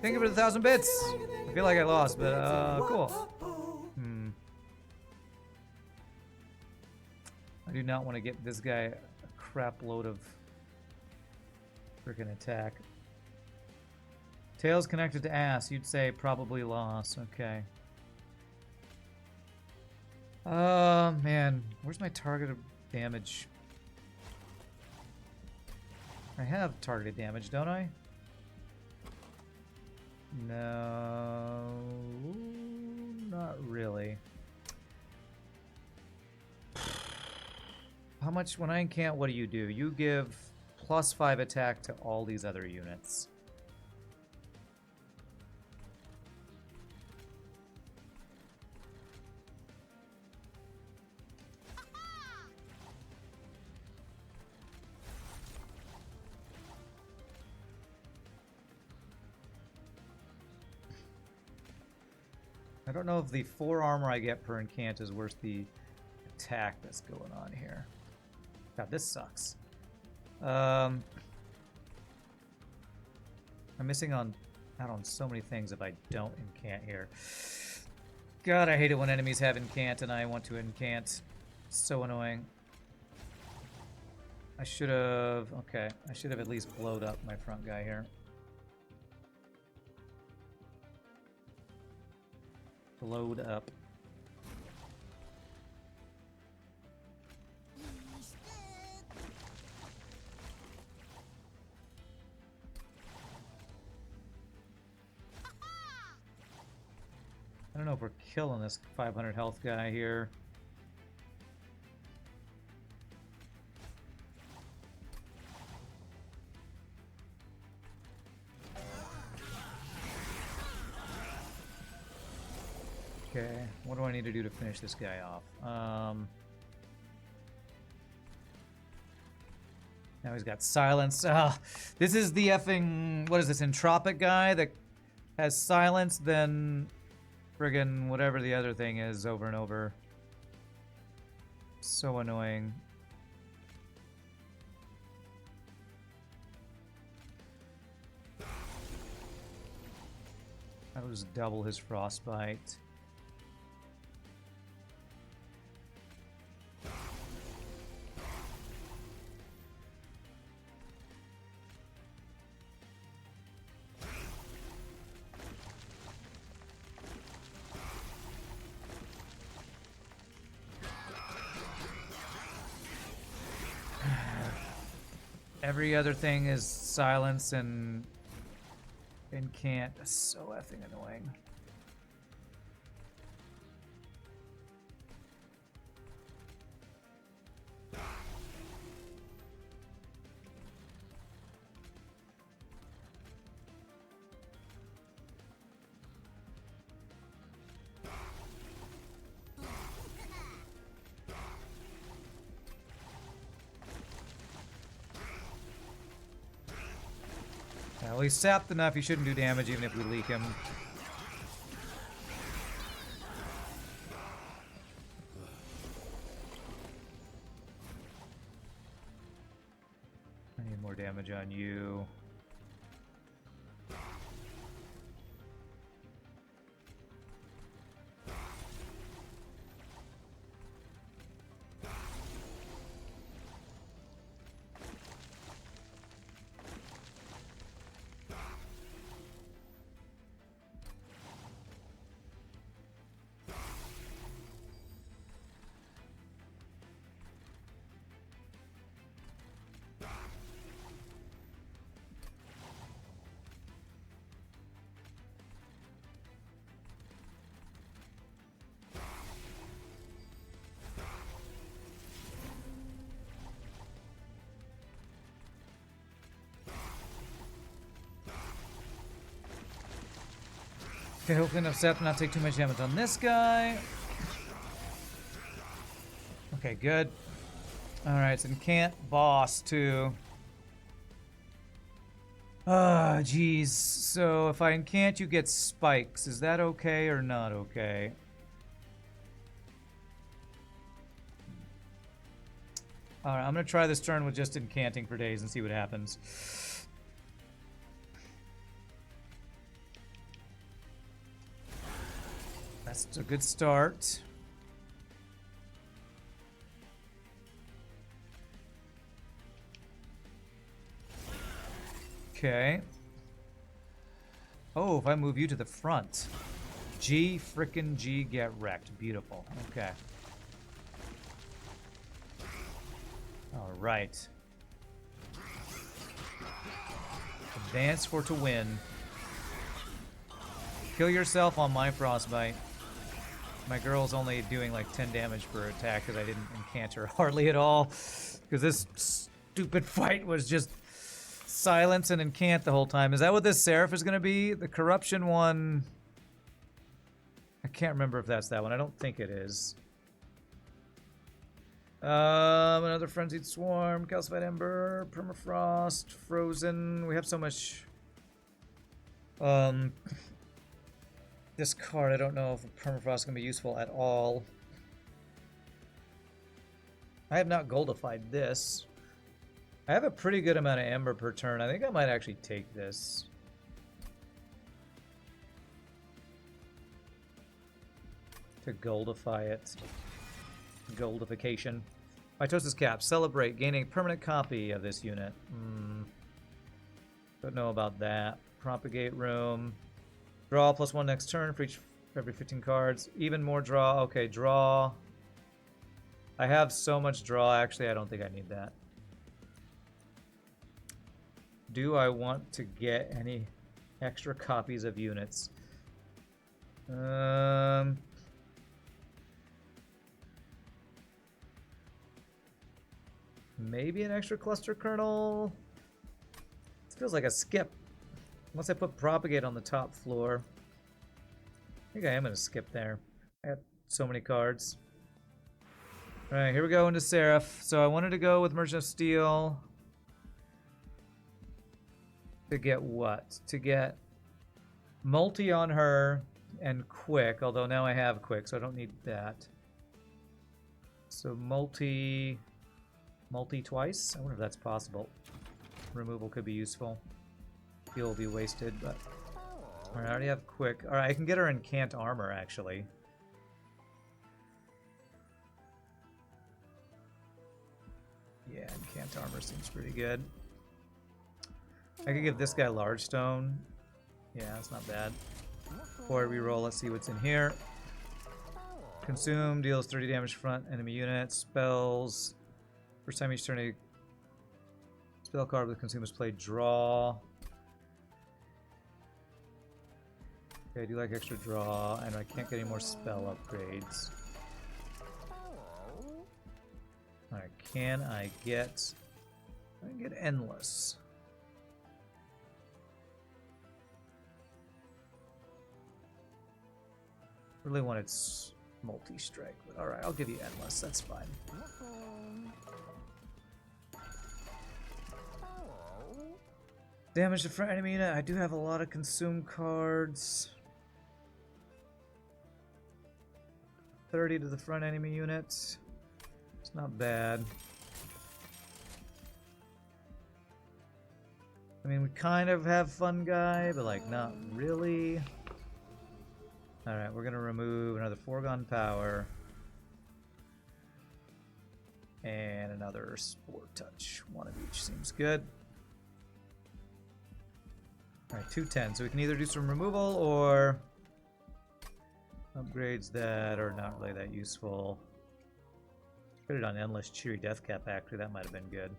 Thank you for the 1,000 bits. I feel like I lost, but cool. I do not want to get this guy a crap load of freaking attack. Tails connected to ass. You'd say probably loss. Okay. Man, where's my targeted damage? I have targeted damage, don't I? No, not really. How much, when I incant, what do? You give +5 attack to all these other units. I don't know if the 4 armor I get per incant is worth the attack that's going on here. God, this sucks. I'm missing out on so many things if I don't incant here. God, I hate it when enemies have incant and I want to incant. It's so annoying. I should have... Okay, I should have at least blowed up my front guy here. Blowed up. I don't know if we're killing this 500 health guy here. Okay, what do I need to do to finish this guy off? Now he's got silence. This is the effing... What is this, Entropic guy that has silence, then friggin' whatever the other thing is over and over. So annoying. That'll just double his frostbite. Every other thing is silence and incant. That's so effing annoying. Well, he's sapped enough, he shouldn't do damage even if we leak him. I need more damage on you. Okay, hopefully enough set to not take too much damage on this guy. Okay, good. Alright, it's incant boss too. Ah, jeez. So if I incant, you get spikes. Is that okay or not okay? Alright, I'm gonna try this turn with just incanting for days and see what happens. That's a good start. Okay. Oh, if I move you to the front. G frickin' G, get wrecked. Beautiful. Okay. All right. Advance for to win. Kill yourself on my frostbite. My girl's only doing like 10 damage per attack because I didn't incant her hardly at all. Because this stupid fight was just silence and incant the whole time. Is that what this Seraph is going to be? The corruption one... I can't remember if that's that one. I don't think it is. Another Frenzied Swarm, Calcified Ember, Permafrost, Frozen. We have so much... This card, I don't know if Permafrost is going to be useful at all. I have not goldified this. I have a pretty good amount of Ember per turn. I think I might actually take this. To goldify it. Goldification. Mitosis cap. Celebrate. Gaining a permanent copy of this unit. Don't know about that. Propagate room. Draw +1 next turn for every 15 cards. Even more draw. Okay, draw. I have so much draw. Actually, I don't think I need that. Do I want to get any extra copies of units? Maybe an extra cluster kernel. This feels like a skip. Unless I put propagate on the top floor. I think I am going to skip there. I have so many cards. Alright, here we go into Seraph. So I wanted to go with Merchant of Steel. To get what? To get multi on her and quick. Although now I have quick, so I don't need that. So multi twice? I wonder if that's possible. Removal could be useful. Heal will be wasted, but... Alright, I already have quick. Alright, I can get her incant armor, actually. Yeah, incant armor seems pretty good. I could give this guy large stone. Yeah, that's not bad. Before I reroll, let's see what's in here. Consume, deals 30 damage front enemy unit. Spells. First time each turn a spell card with consume is played, draw. Okay, I do like extra draw, and I can't get any more spell upgrades. Alright, can I get endless? Really wanted multi-strike, but alright, I'll give you endless, that's fine. Damage to front enemy unit. I do have a lot of consume cards. 30 to the front enemy unit. It's not bad. I mean, we kind of have fun guy, but like not really. Alright, we're gonna remove another foregone power. And another sport touch. One of each seems good. Alright, 210. So we can either do some removal or upgrades that are not really that useful. Put it on endless cheery death cap, actually. That might have been good.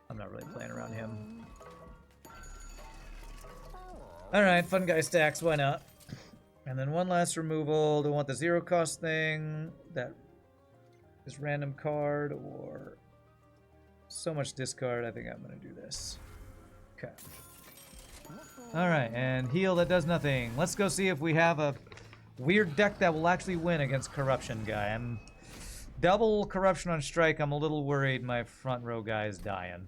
I'm not really playing around him. Alright, fun guy stacks, why not? And then one last removal. Do I want the zero cost thing? That is random card or so much discard. I think I'm going to do this. Okay. Alright, and heal that does nothing. Let's go see if we have a weird deck that will actually win against Corruption guy. I'm double Corruption on strike. I'm a little worried my front row guy is dying.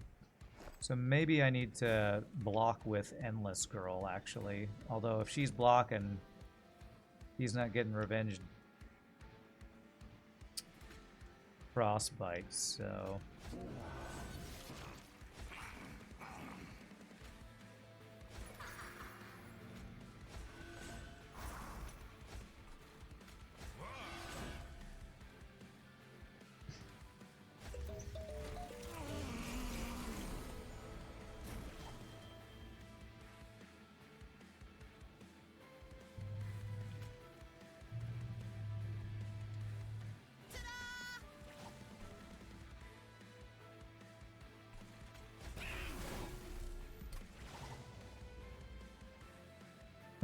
So maybe I need to block with Endless Girl, actually. Although if she's blocking, he's not getting revenged. Frostbite, so...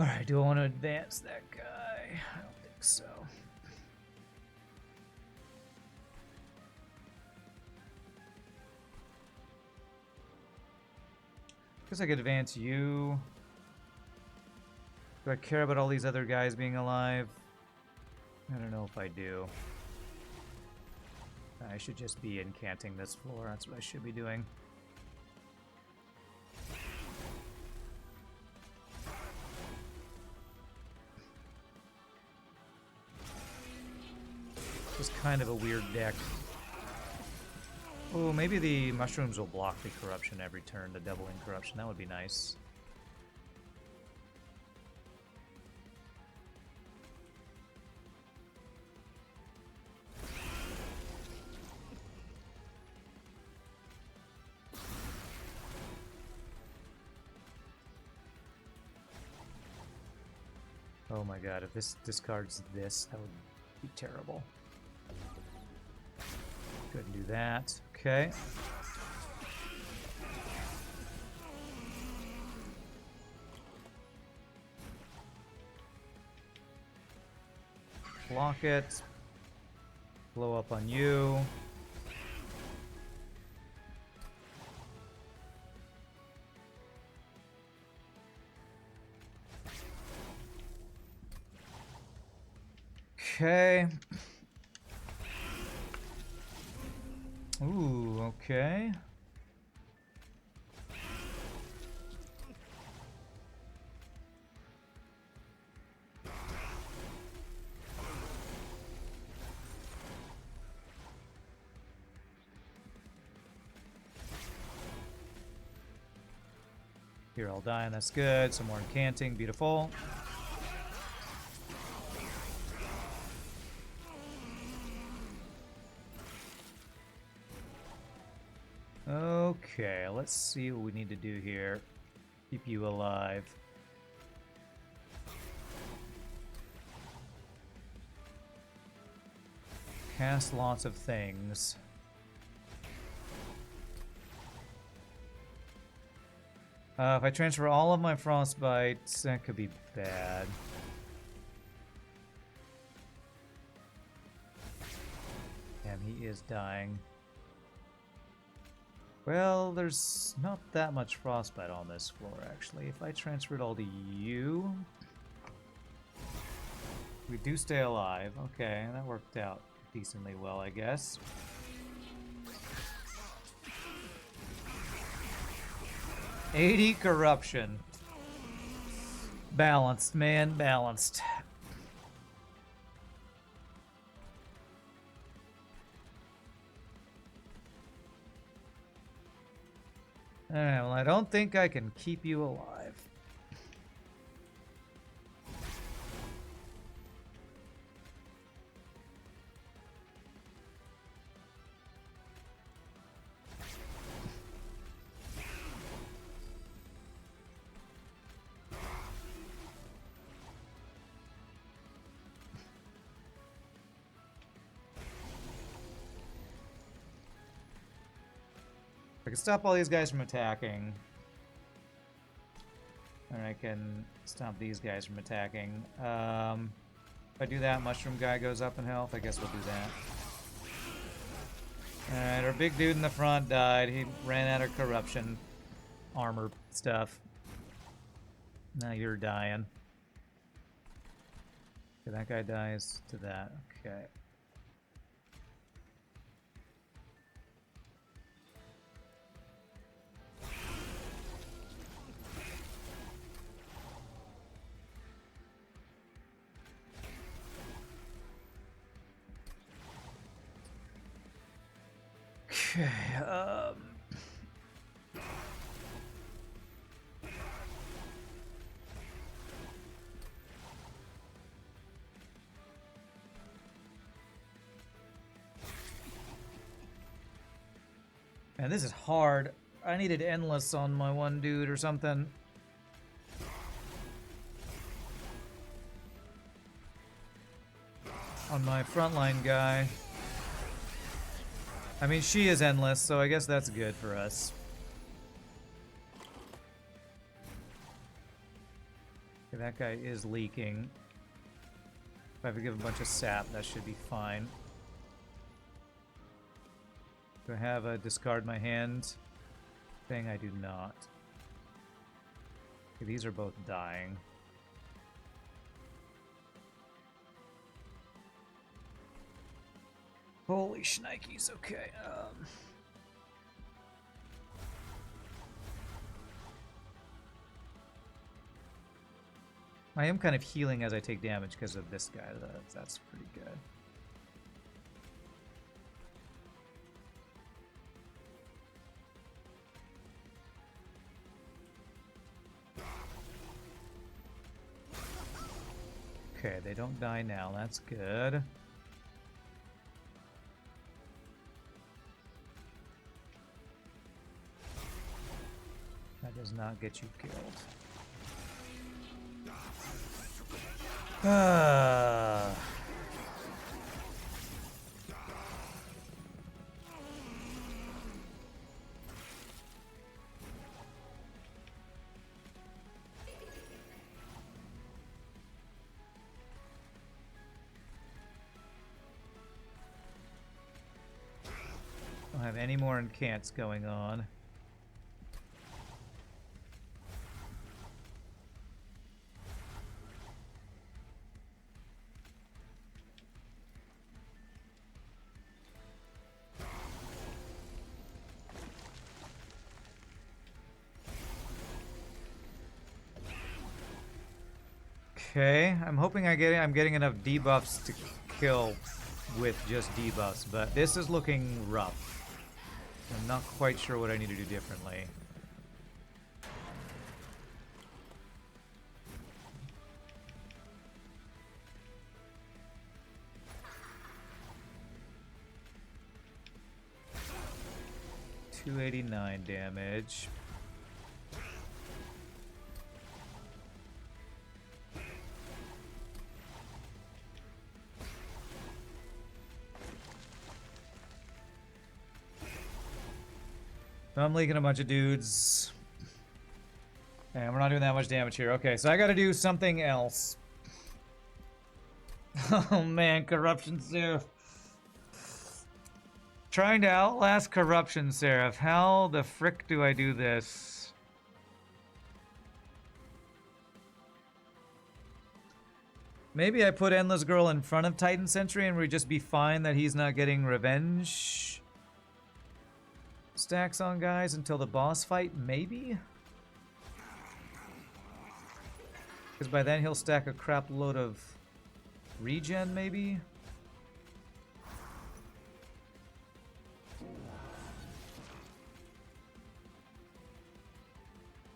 Alright, do I want to advance that guy? I don't think so. Guess I could advance you. Do I care about all these other guys being alive? I don't know if I do. I should just be incanting this floor. That's what I should be doing. This is kind of a weird deck. Oh, maybe the mushrooms will block the corruption every turn, the doubling corruption. That would be nice. Oh my god, if this discards this, that would be terrible. Couldn't do that. Okay. Block it. Blow up on you. Okay. Ooh, okay. You're all dying, that's good. Some more incanting, beautiful. Okay, let's see what we need to do here. Keep you alive. Cast lots of things. If I transfer all of my frostbites, that could be bad. Damn, he is dying. Well, there's not that much frostbite on this floor, actually. If I transfer it all to you... We do stay alive. Okay, that worked out decently well, I guess. $80 corruption. Balanced, man, balanced. Alright, well, I don't think I can keep you alive. I can stop all these guys from attacking. And I can stop these guys from attacking. If I do that, Mushroom guy goes up in health. I guess we'll do that. Alright, our big dude in the front died. He ran out of corruption armor stuff. Now you're dying. Okay, that guy dies to that. Okay. Okay, Man, this is hard. I needed endless on my one dude or something. On my frontline guy. I mean, she is endless, so I guess that's good for us. Okay, that guy is leaking. If I have to give a bunch of sap, that should be fine. Do I have a discard my hand thing? I do not. Okay, these are both dying. Holy shnikes, okay. I am kind of healing as I take damage because of this guy. That's pretty good. Okay, they don't die now. That's good. That does not get you killed. Ah. Don't have any more incants going on. Okay, I'm hoping I'm getting enough debuffs to kill with just debuffs, but this is looking rough. I'm not quite sure what I need to do differently. $289 damage. I'm leaking a bunch of dudes. And we're not doing that much damage here. Okay, so I gotta do something else. Oh man, Corruption Seraph. Trying to outlast Corruption Seraph. How the frick do I do this? Maybe I put Endless Girl in front of Titan Sentry and we'd just be fine that he's not getting revenge stacks on guys until the boss fight, maybe? Because by then he'll stack a crap load of regen, maybe?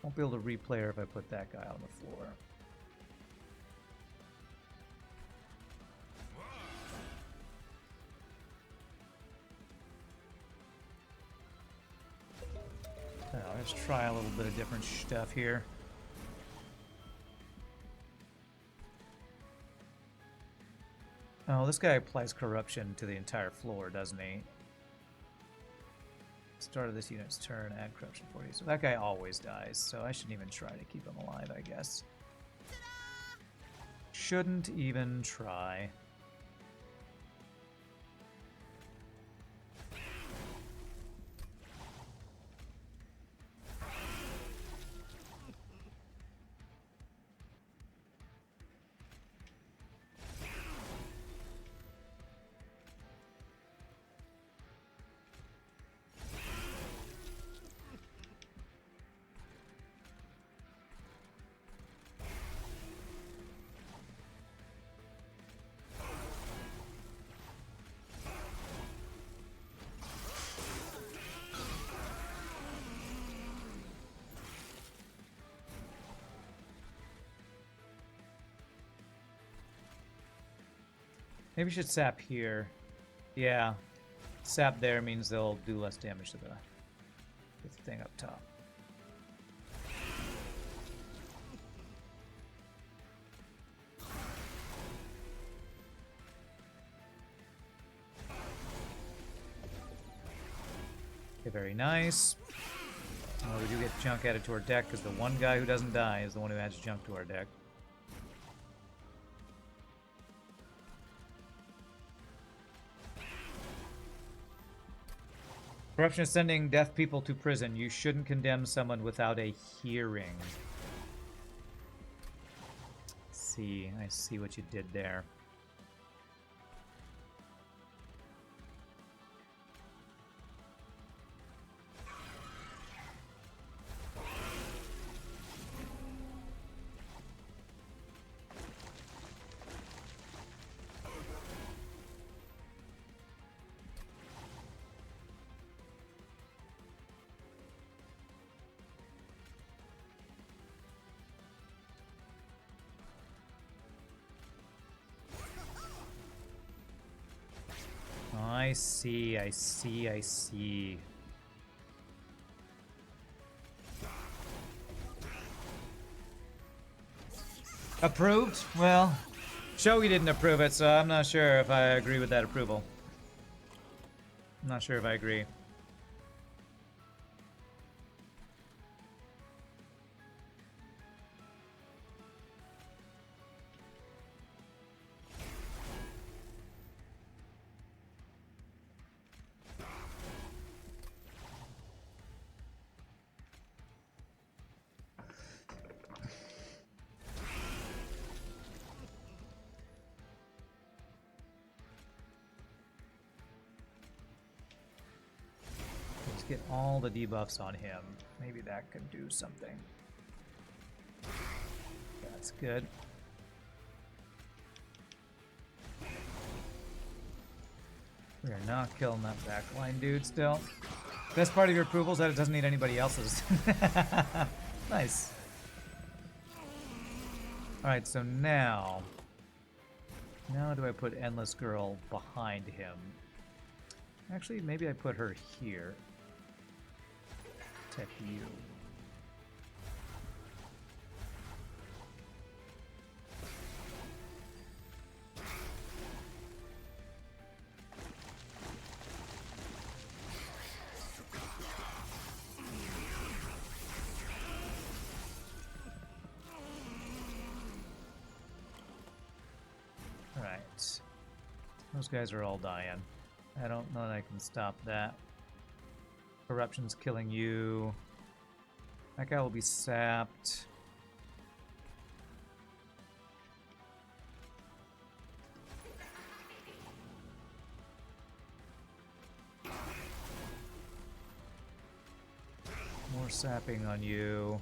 Won't be able to replay her if I put that guy on the floor. Let's try a little bit of different stuff here. Oh, this guy applies corruption to the entire floor, doesn't he? Start of this unit's turn, add corruption 40. So that guy always dies, so I shouldn't even try to keep him alive, I guess. Shouldn't even try. Maybe we should sap here. Yeah. Sap there means they'll do less damage to the thing up top. Okay, very nice. Oh, we do get junk added to our deck because the one guy who doesn't die is the one who adds junk to our deck. Corruption is sending deaf people to prison. You shouldn't condemn someone without a hearing. I see what you did there. I see. Approved? Well, Shogi didn't approve it, so I'm not sure if I agree with that approval. I'm not sure if I agree. Get all the debuffs on him. Maybe that could do something. That's good. We are not killing that backline dude still. Best part of your approval is that it doesn't need anybody else's. Nice. Alright, so now do I put Endless Girl behind him? Actually, maybe I put her here. Protect you. All right. Those guys are all dying. I don't know that I can stop that. Corruption's killing you. That guy will be sapped. More sapping on you.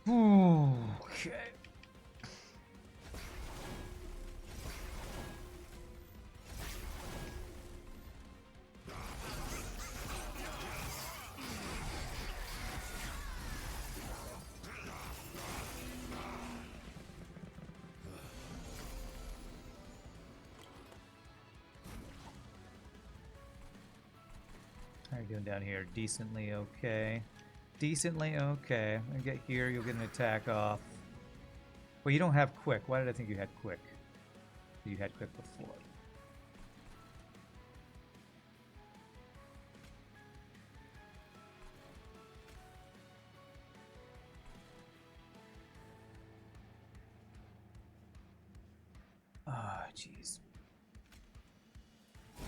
Okay. How are you doing down here? Decently okay. Decently okay. I'm gonna get here, you'll get an attack off. Well, you don't have quick. Why did I think you had quick? You had quick before. Ah, jeez.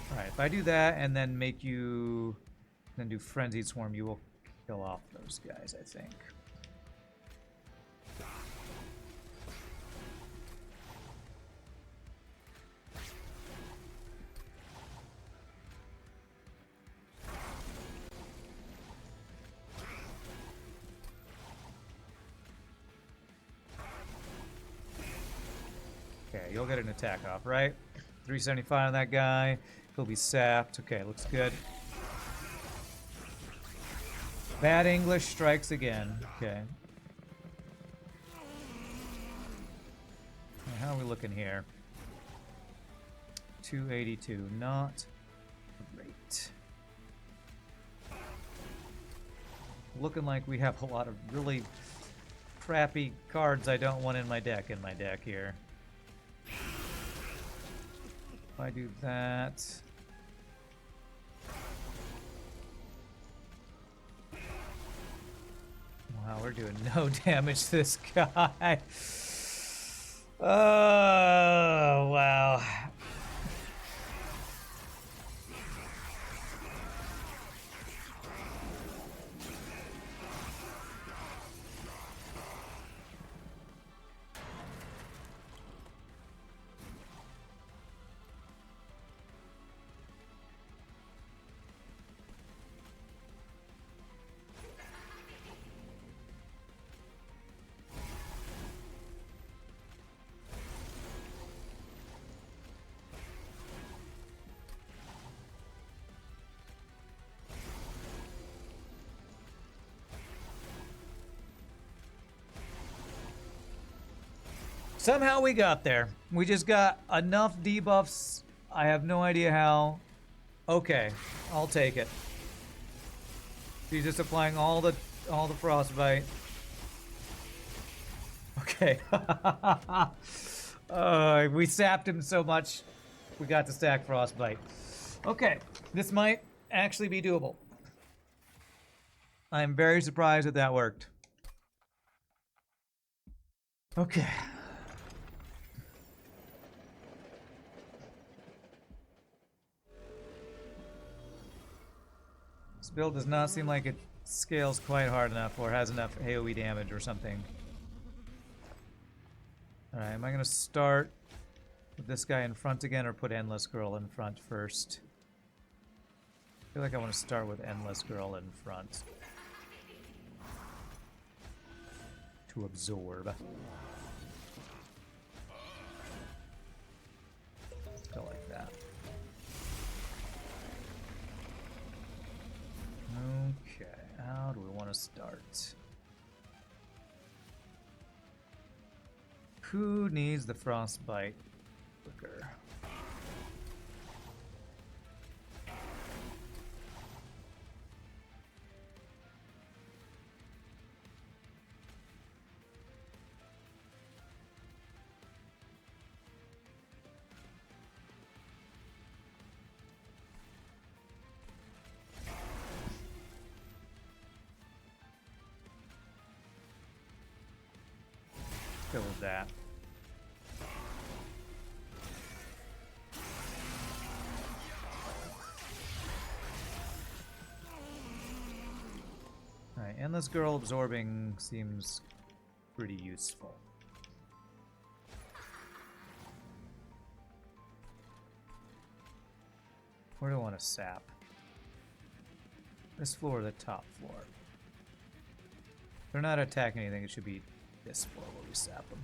Alright, if I do that and then make you then do Frenzied Swarm, you will kill off those guys, I think. Okay, you'll get an attack off, right? 375 on that guy. He'll be sapped. Okay, looks good. Bad English strikes again. Okay. How are we looking here? 282. Not great. Looking like we have a lot of really crappy cards I don't want in my deck here. If I do that... Wow, we're doing no damage to this guy. Oh, wow. Somehow we got there. We just got enough debuffs. I have no idea how. Okay, I'll take it. She's just applying all the frostbite. Okay. We sapped him so much, we got to stack frostbite. Okay, this might actually be doable. I'm very surprised that worked. Okay. This build does not seem like it scales quite hard enough or has enough AoE damage or something. Alright, am I going to start with this guy in front again or put Endless Girl in front first? I feel like I want to start with Endless Girl in front. To absorb. Go like that. Okay, how do we want to start? Who needs the frostbite quicker? Go with that. Alright, Endless Girl absorbing seems pretty useful. Where do I want to sap? This floor or the top floor? If they're not attacking anything, it should be this floor where we sap them.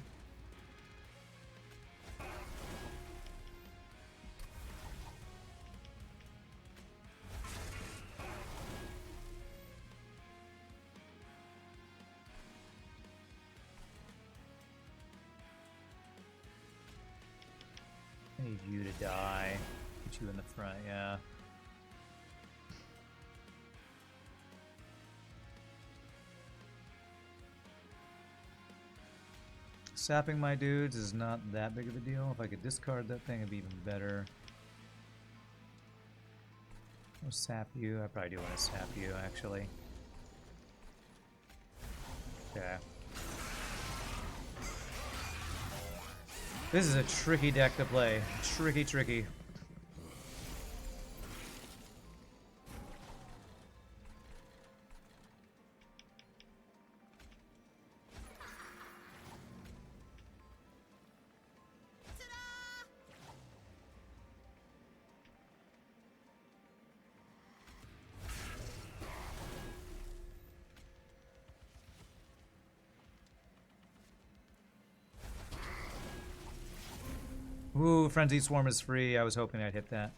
I need you to die. Get you in the front, yeah. Sapping my dudes is not that big of a deal. If I could discard that thing, it'd be even better. I'll sap you. I probably do want to sap you, actually. Okay. This is a tricky deck to play. Tricky, tricky. Ooh, Frenzied Swarm is free. I was hoping I'd hit that.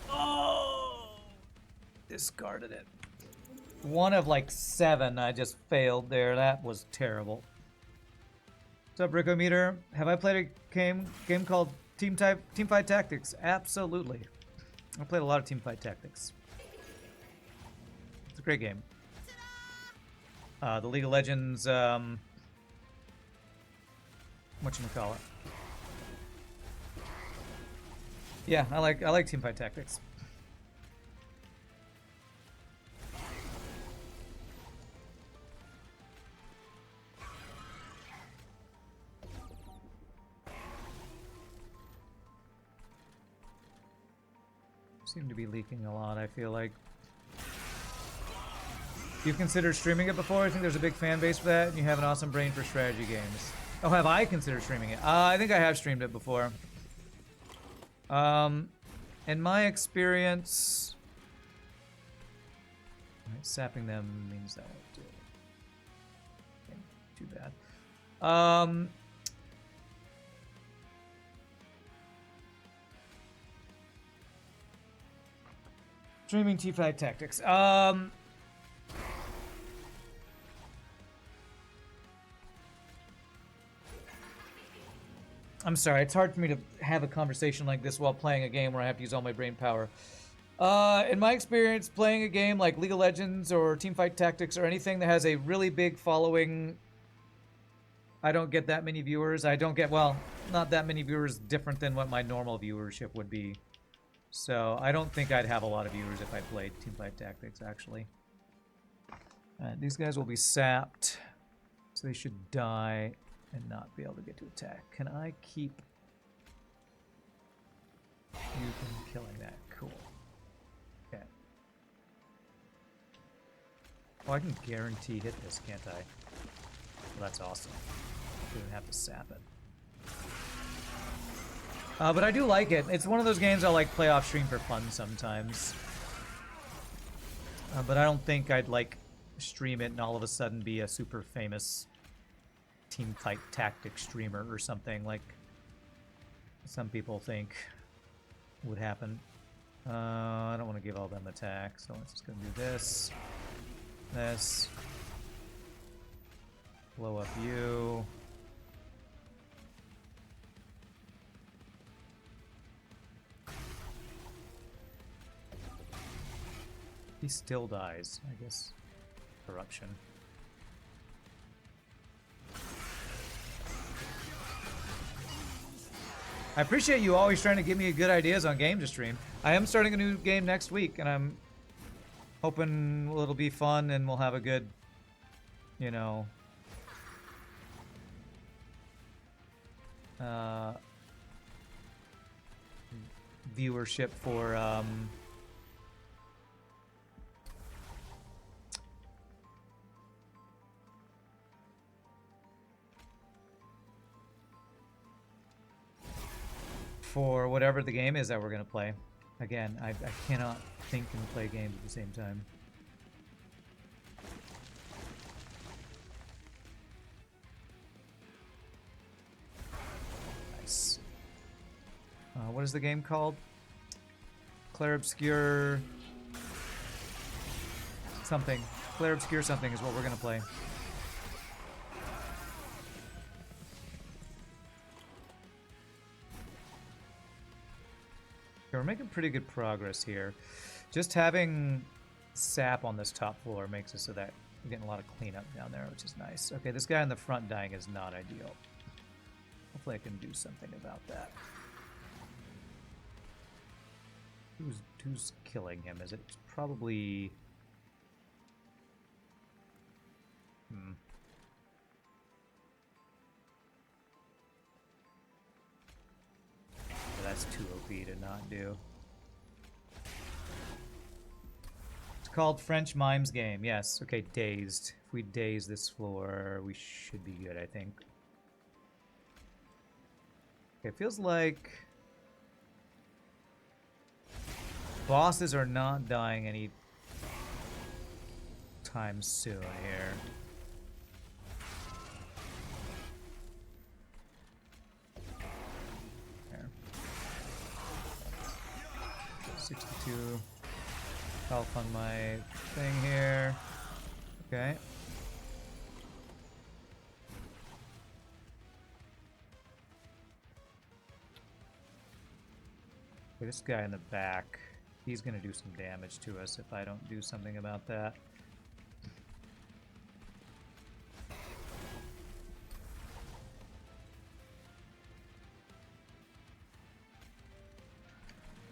Oh! Discarded it. One of like 7 I just failed there. That was terrible. What's up, Rickometer? Have I played a game called Teamfight Tactics? Absolutely. I played a lot of Teamfight Tactics. It's a great game. The League of Legends, whatchamacallit. Yeah, I like Teamfight Tactics. Seem to be leaking a lot, I feel like. You've considered streaming it before? I think there's a big fan base for that, and you have an awesome brain for strategy games. Oh, have I considered streaming it? I think I have streamed it before. In my experience... Right, sapping them means that won't do it. Okay, too bad. Streaming Teamfight Tactics. I'm sorry, it's hard for me to have a conversation like this while playing a game where I have to use all my brain power. In my experience, playing a game like League of Legends or Teamfight Tactics or anything that has a really big following, I don't get that many viewers. I don't get, well, not that many viewers different than what my normal viewership would be. So I don't think I'd have a lot of viewers if I played Teamfight Tactics, actually. These guys will be sapped, so they should die and not be able to get to attack. Can I keep you from killing that? Cool. Okay. Oh, I can guarantee hit this, can't I? Well, that's awesome. I don't have to sap it. But I do like it. It's one of those games I like play off stream for fun sometimes. But I don't think I'd like stream it and all of a sudden be a super famous Teamfight Tactics streamer or something like some people think would happen. I don't want to give all them attack, so I'm just going to do this. This. Blow up you. He still dies, I guess. Corruption. I appreciate you always trying to give me good ideas on game to stream. I am starting a new game next week, and I'm hoping it'll be fun and we'll have a good, you know, viewership for whatever the game is that we're going to play. Again, I cannot think and play games at the same time. Nice. What is the game called? Clair Obscure... something. Clair Obscure something is what we're going to play. We're making pretty good progress here. Just having sap on this top floor makes it so that we're getting a lot of cleanup down there, which is nice. Okay, this guy in the front dying is not ideal. Hopefully I can do something about that. Who's killing him? Is it probably... That's too OP to not do. It's called French Mimes Game. Yes. Okay, dazed. If we daze this floor, we should be good, I think. Okay, it feels like bosses are not dying any time soon here. 62 health on my thing here. Okay. Okay, this guy in the back, he's gonna do some damage to us if I don't do something about that.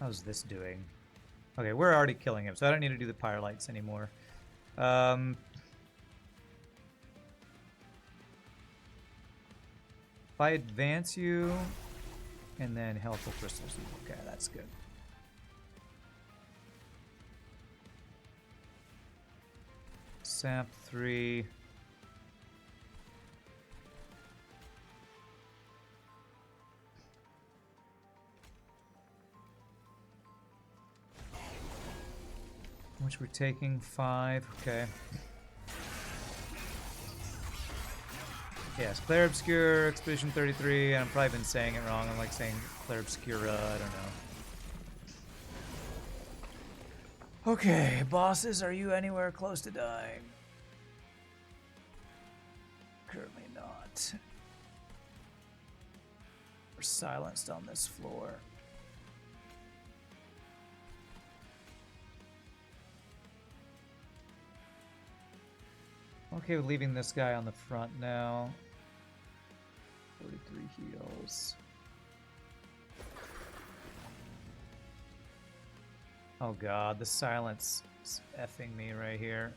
How's this doing? Okay, we're already killing him, so I don't need to do the Pyre lights anymore. If I advance you, and then healthful crystals, okay, that's good. Sap 3. Which we're taking 5, okay. Yes, Clair Obscure, Expedition 33, and I've probably been saying it wrong. I'm like saying Clair Obscura, I don't know. Okay, bosses, are you anywhere close to dying? Currently not. We're silenced on this floor. Okay with leaving this guy on the front now. 43 heals. Oh god, the silence is effing me right here.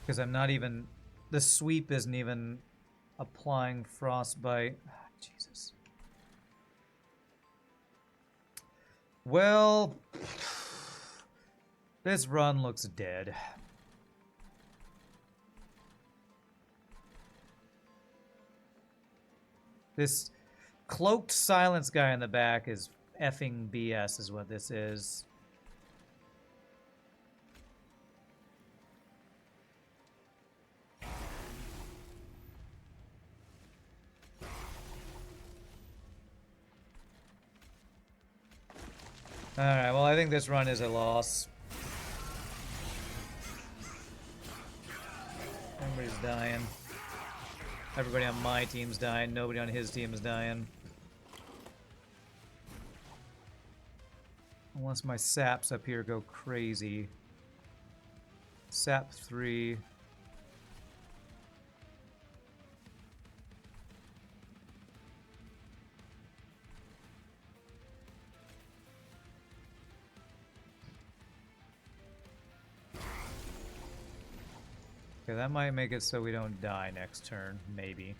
Because I'm not even... The sweep isn't even applying frostbite. Ah, Jesus. Well... This run looks dead. This cloaked silence guy in the back is effing BS is what this is. Alright, well I think this run is a loss. Everybody's dying. Everybody on my team's dying. Nobody on his team is dying. Unless my saps up here go crazy. Sap 3. Okay, that might make it so we don't die next turn, maybe.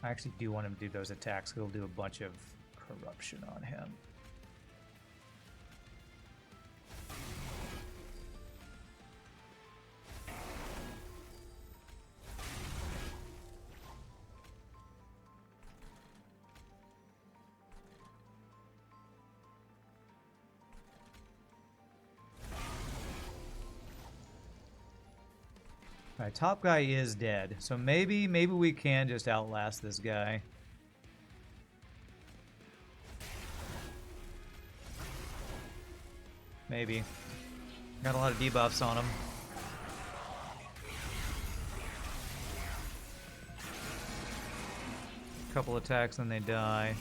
I actually do want him to do those attacks. He'll do a bunch of corruption on him. Alright, top guy is dead, so maybe we can just outlast this guy. Maybe. Got a lot of debuffs on him. Couple attacks and they die.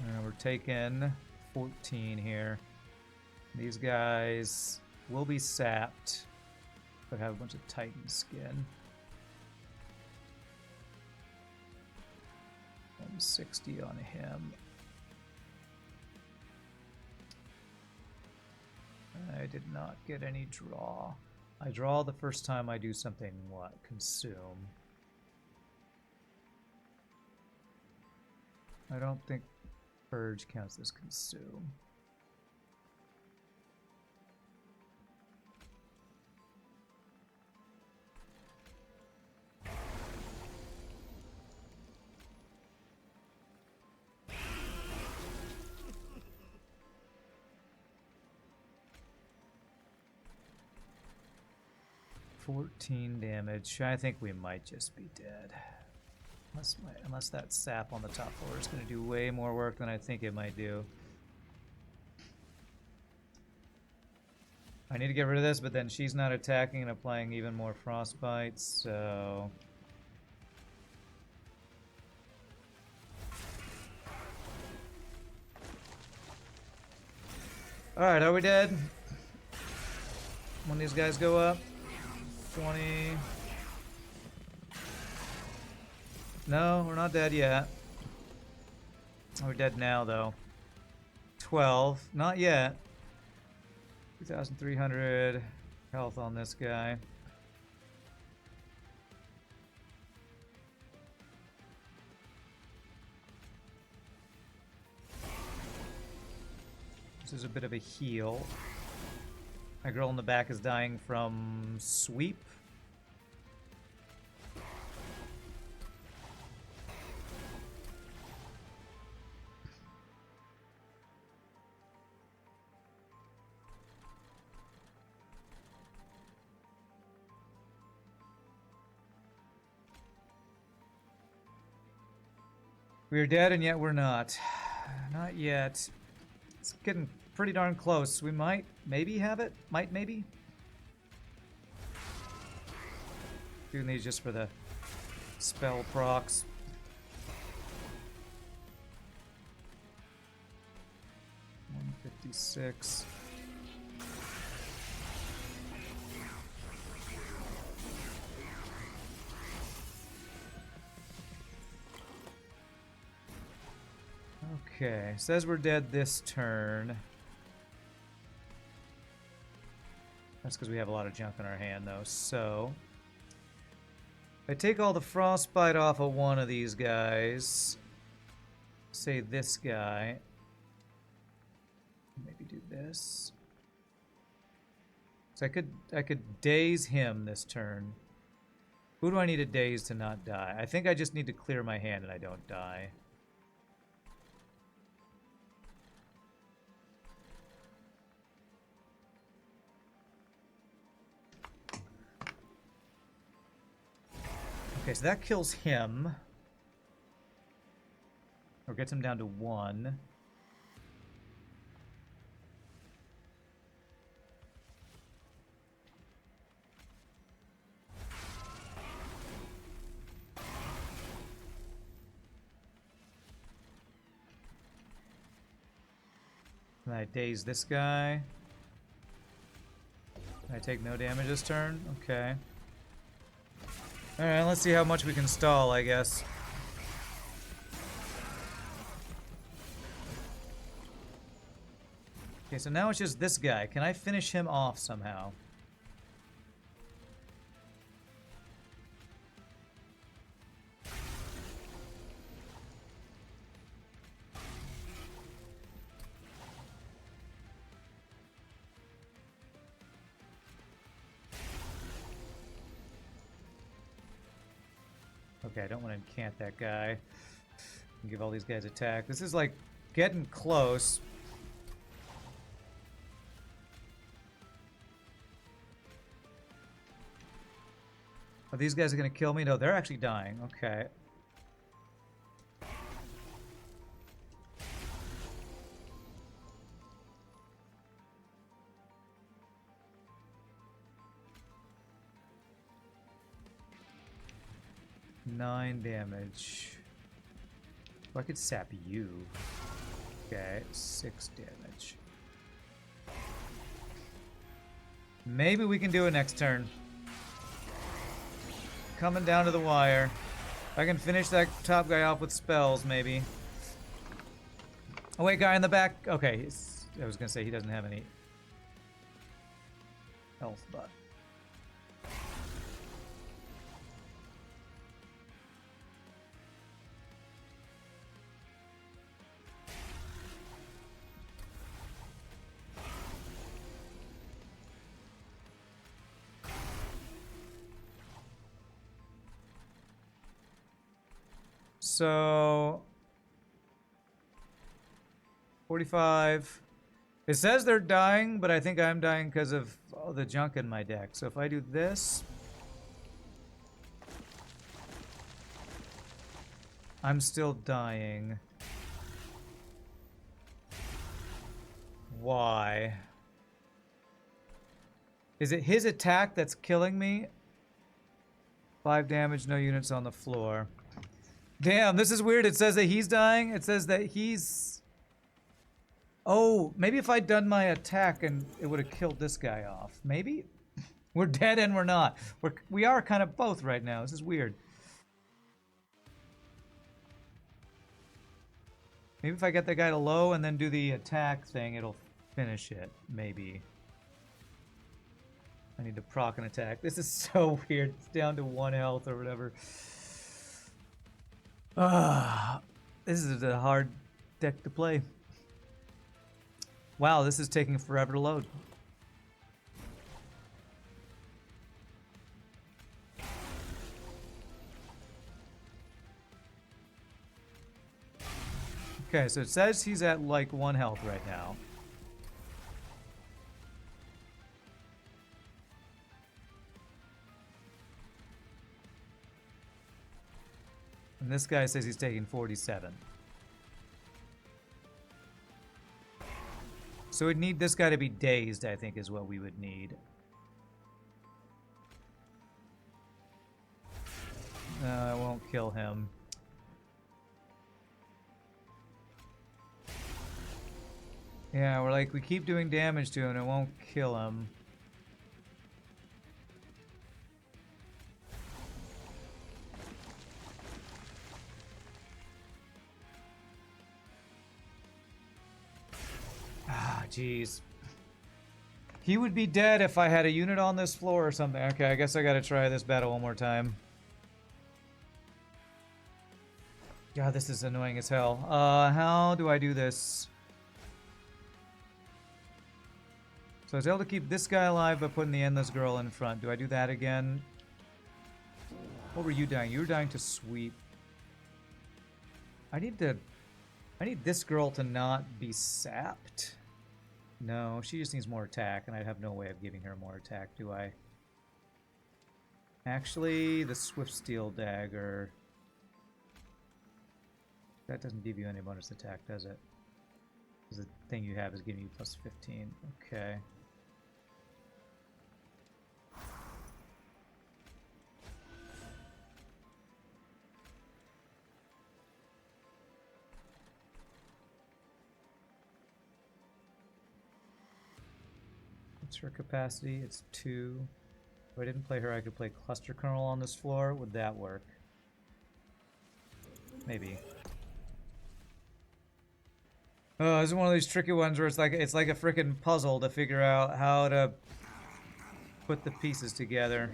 And we're taking 14 here. These guys will be sapped. But have a bunch of Titan skin. 160 on him. I did not get any draw. I draw the first time I do something, what? Consume. I don't think Purge counts as consume. Damage. I think we might just be dead. Unless that sap on the top floor is going to do way more work than I think it might do. I need to get rid of this, but then she's not attacking and applying even more frostbite, so... Alright, are we dead? When these guys go up? 20. No, we're not dead yet. We're dead now, though. 12. Not yet. 2,300 health on this guy. This is a bit of a heal. My girl in the back is dying from sweep. We're dead and yet we're not. Not yet. It's getting pretty darn close. We might maybe have it. Might maybe. Doing these just for the spell procs. $156. Okay, says we're dead this turn. That's because we have a lot of junk in our hand, though. So, I take all the frostbite off of one of these guys. Say this guy. Maybe do this. So I could daze him this turn. Who do I need to daze to not die? I think I just need to clear my hand and I don't die. Okay, so that kills him. Or gets him down to 1. And I daze this guy. I take no damage this turn? Okay. Alright, let's see how much we can stall, I guess. Okay, so now it's just this guy. Can I finish him off somehow? Okay, I don't want to incant that guy. Give all these guys attack. This is like getting close. Are these guys going to kill me? No, they're actually dying. Okay. Nine damage. Oh, I could sap you. Okay, 6 damage. Maybe we can do it next turn. Coming down to the wire. I can finish that top guy off with spells, maybe. Oh wait, guy in the back. Okay, I was gonna say he doesn't have any health, but. So 45. It says they're dying, but I think I'm dying because of all the junk in my deck. So if I do this, I'm still dying. Why? Is it his attack that's killing me? 5 damage, no units on the floor. Damn, this is weird. It says that he's dying. It says that he's... Oh, maybe if I'd done my attack and it would have killed this guy off. Maybe? We're dead and we're not. We are kind of both right now. This is weird. Maybe if I get the guy to low and then do the attack thing, it'll finish it. Maybe. I need to proc an attack. This is so weird. It's down to 1 health or whatever. This is a hard deck to play. Wow, this is taking forever to load. Okay, so it says he's at like 1 health right now. And this guy says he's taking 47. So we'd need this guy to be dazed, I think, is what we would need. No, I won't kill him. Yeah, we're like, we keep doing damage to him, it won't kill him. Ah, jeez. He would be dead if I had a unit on this floor or something. Okay, I guess I gotta try this battle one more time. God, this is annoying as hell. How do I do this? So I was able to keep this guy alive by putting the Endless Girl in front. Do I do that again? What were you dying? You were dying to sweep. I need this girl to not be sapped. No, she just needs more attack, and I have no way of giving her more attack, do I? Actually, the Swift Steel Dagger. That doesn't give you any bonus attack, does it? Because the thing you have is giving you plus 15. Okay. What's her capacity? It's 2. If I didn't play her, I could play Cluster Kernel on this floor. Would that work? Maybe. Oh, this is one of these tricky ones where it's like a freaking puzzle to figure out how to put the pieces together.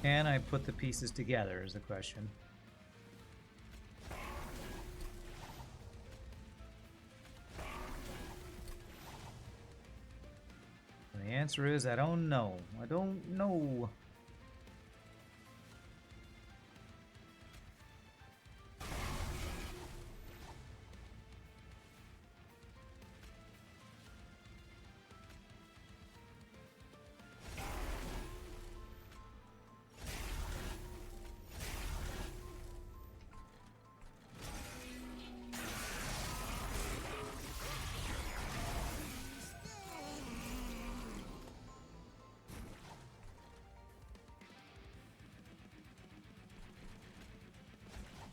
Can I put the pieces together is the question. And the answer is I don't know. I don't know.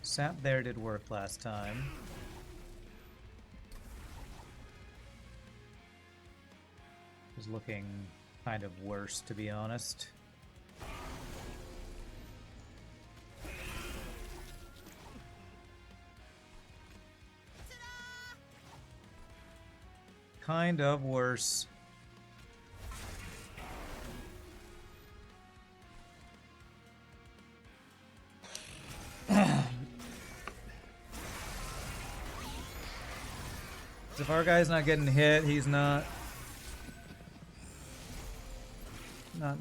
Sap there did work last time. It was looking kind of worse, to be honest. Kind of worse. If our guy's not getting hit, he's not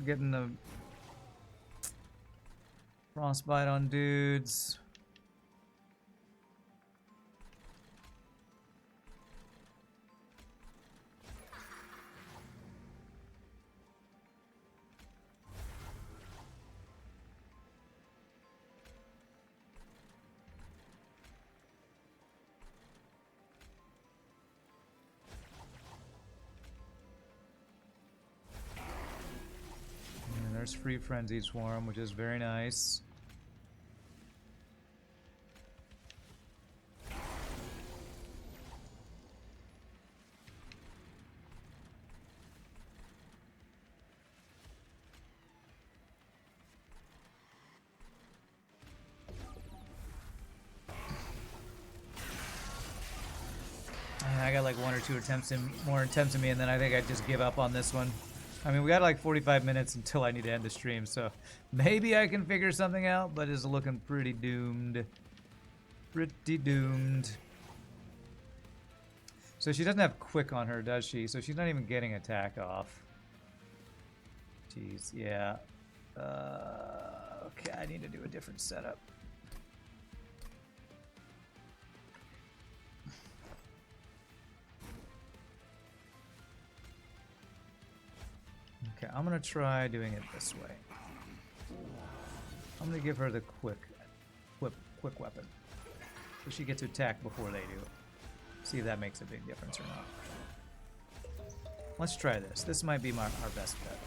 getting the frostbite on dudes. There's free frenzied swarm, which is very nice. I got like 1 or 2 more attempts in me, and then I think I'd just give up on this one. I mean, we got like 45 minutes until I need to end the stream, so maybe I can figure something out, but it's looking pretty doomed. Pretty doomed. So she doesn't have quick on her, does she? So she's not even getting attack off. Jeez, yeah. Okay, I need to do a different setup. Okay, I'm gonna try doing it this way. I'm gonna give her the quick weapon, so she gets to attack before they do. See if that makes a big difference or not. Let's try this. This might be our best bet.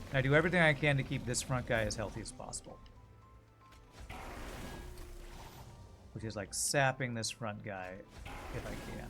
And I do everything I can to keep this front guy as healthy as possible. Which is like sapping this front guy if I can.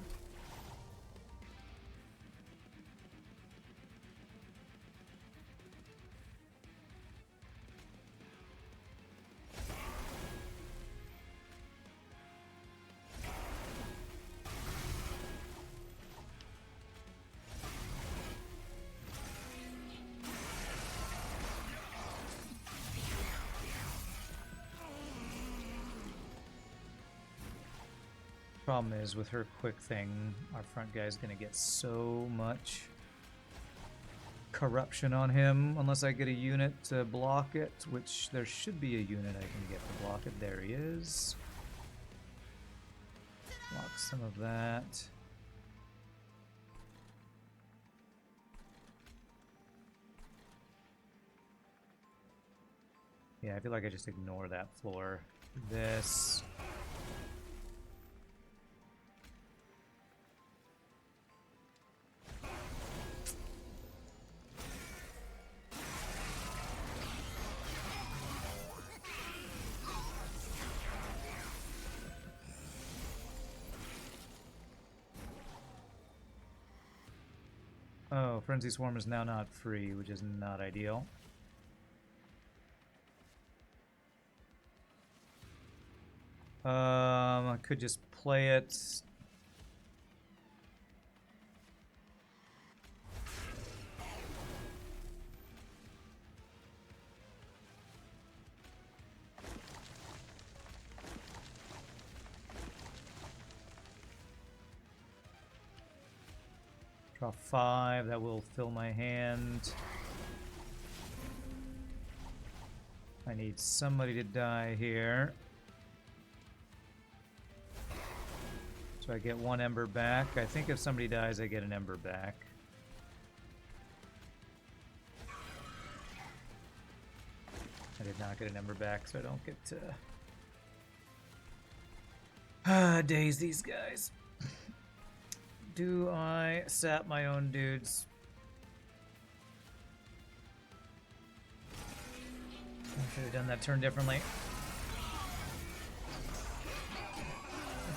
Problem is, with her quick thing, our front guy is going to get so much corruption on him unless I get a unit to block it, which there should be a unit I can get to block it. There he is. Block some of that. Yeah, I feel like I just ignore that floor. This. Oh, Frenzy Swarm is now not free, which is not ideal. I could just play it. Draw 5, that will fill my hand. I need somebody to die here. So I get 1 ember back. I think if somebody dies, I get an ember back. I did not get an ember back, so I don't get to daze these guys. Do I sap my own dudes? I should have done that turn differently.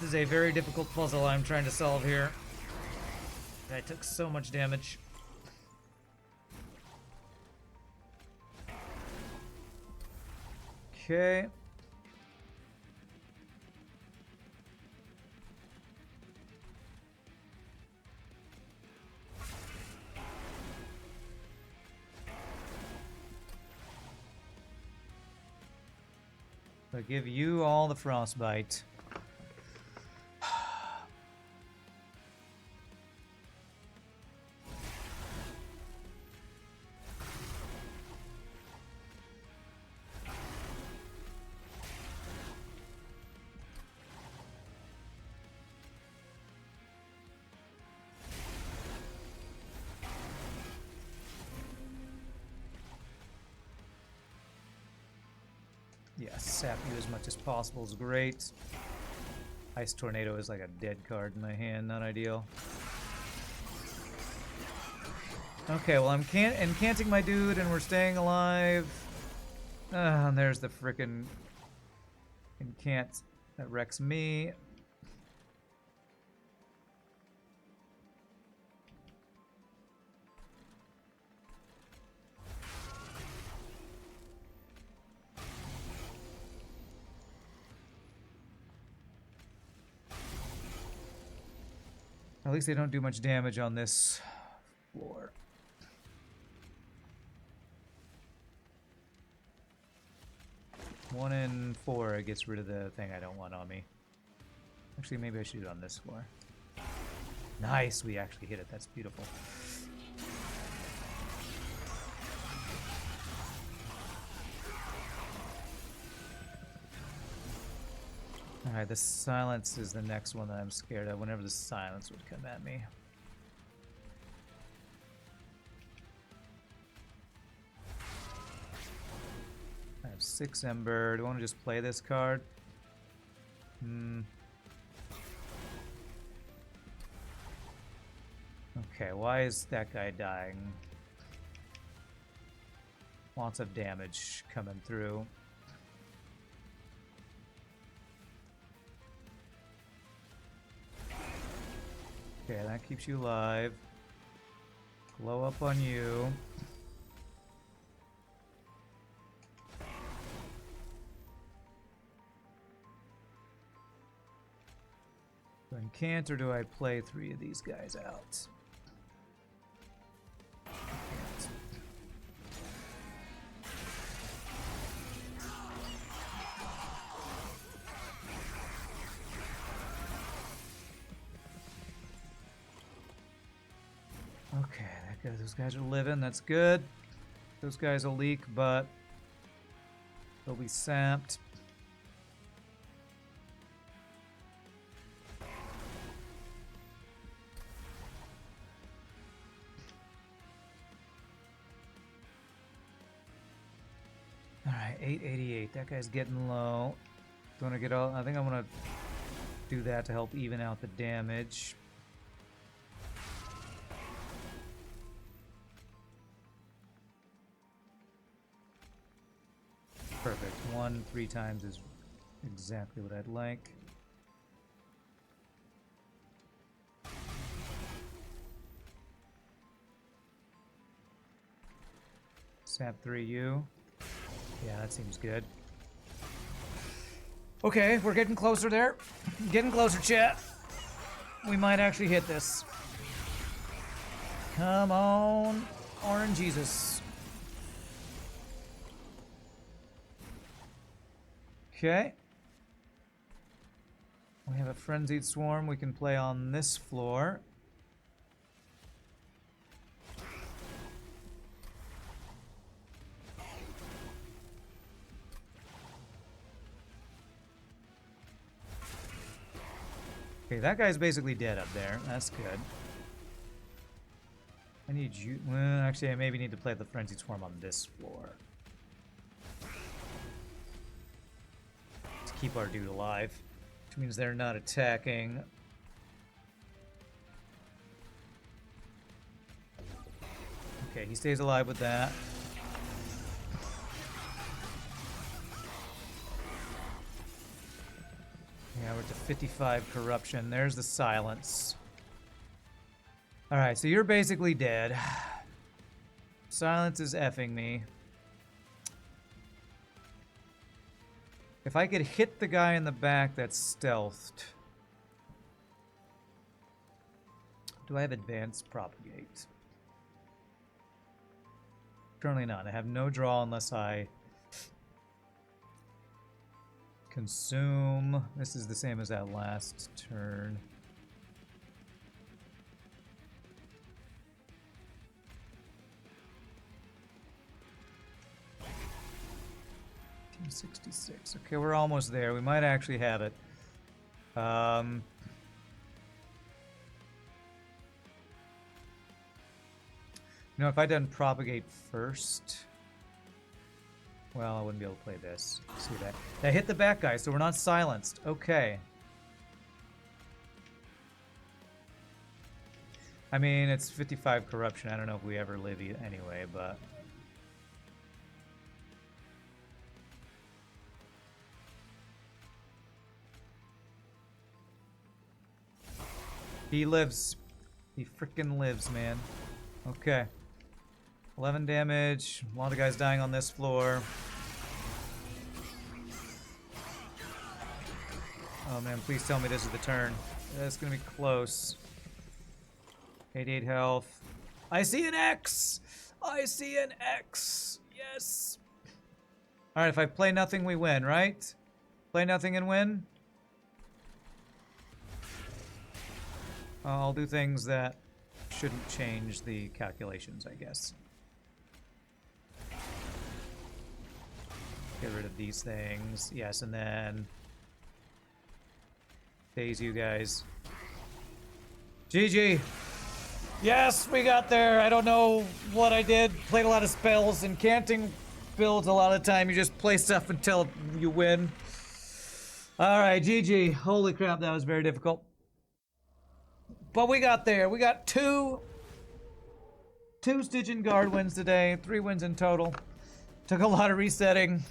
This is a very difficult puzzle I'm trying to solve here. I took so much damage. Okay. I give you all the frostbite. Yeah, sap you as much as possible is great. Ice Tornado is like a dead card in my hand, not ideal. Okay, well I'm incanting my dude and we're staying alive. And there's the frickin' incant that wrecks me. At least they don't do much damage on this floor. One in 4 it gets rid of the thing I don't want on me. Actually, maybe I should do it on this floor. Nice, we actually hit it. That's beautiful. Alright, the silence is the next one that I'm scared of, whenever the silence would come at me. I have 6 Ember. Do I want to just play this card? Okay, why is that guy dying? Lots of damage coming through. Okay, that keeps you alive. Glow up on you. Do I incant or do I play 3 of these guys out? Okay, those guys are living. That's good. Those guys will leak, but they'll be sapped. All right, 888. That guy's getting low. Do want to get all? I think I'm gonna do that to help even out the damage. Perfect. 1 3 times is exactly what I'd like. Sap 3U. Yeah, that seems good. Okay, we're getting closer there. Getting closer, chat. We might actually hit this. Come on, Orange Jesus. Okay. We have a Frenzied Swarm we can play on this floor. Okay, that guy's basically dead up there. That's good. I need you. Well, actually, I maybe need to play the Frenzied Swarm on this floor. Keep our dude alive, which means they're not attacking. Okay, he stays alive with that. Yeah, we're to 55 corruption. There's the silence. Alright, so you're basically dead. Silence is effing me. If I could hit the guy in the back that's stealthed. Do I have advanced propagate? Currently not. I have no draw unless I consume. This is the same as that last turn. $66. Okay, we're almost there. We might actually have it. You know, if I done propagate first, well, I wouldn't be able to play this. See that? That hit the back guy, so we're not silenced. Okay. I mean, it's 55 corruption. I don't know if we ever live anyway, but... He lives. He freaking lives, man. Okay. 11 damage. A lot of guys dying on this floor. Oh man, please tell me this is the turn. That's gonna be close. 88 health. I see an X! I see an X! Yes! Alright, if I play nothing, we win, right? Play nothing and win? I'll do things that shouldn't change the calculations, I guess. Get rid of these things. Yes, and then Days you guys. GG. Yes, we got there. I don't know what I did. Played a lot of spells. Incanting builds a lot of the time. You just play stuff until you win. Alright, GG. Holy crap, that was very difficult. But we got there. We got two Stygian Guard wins today. 3 wins in total. Took a lot of resetting.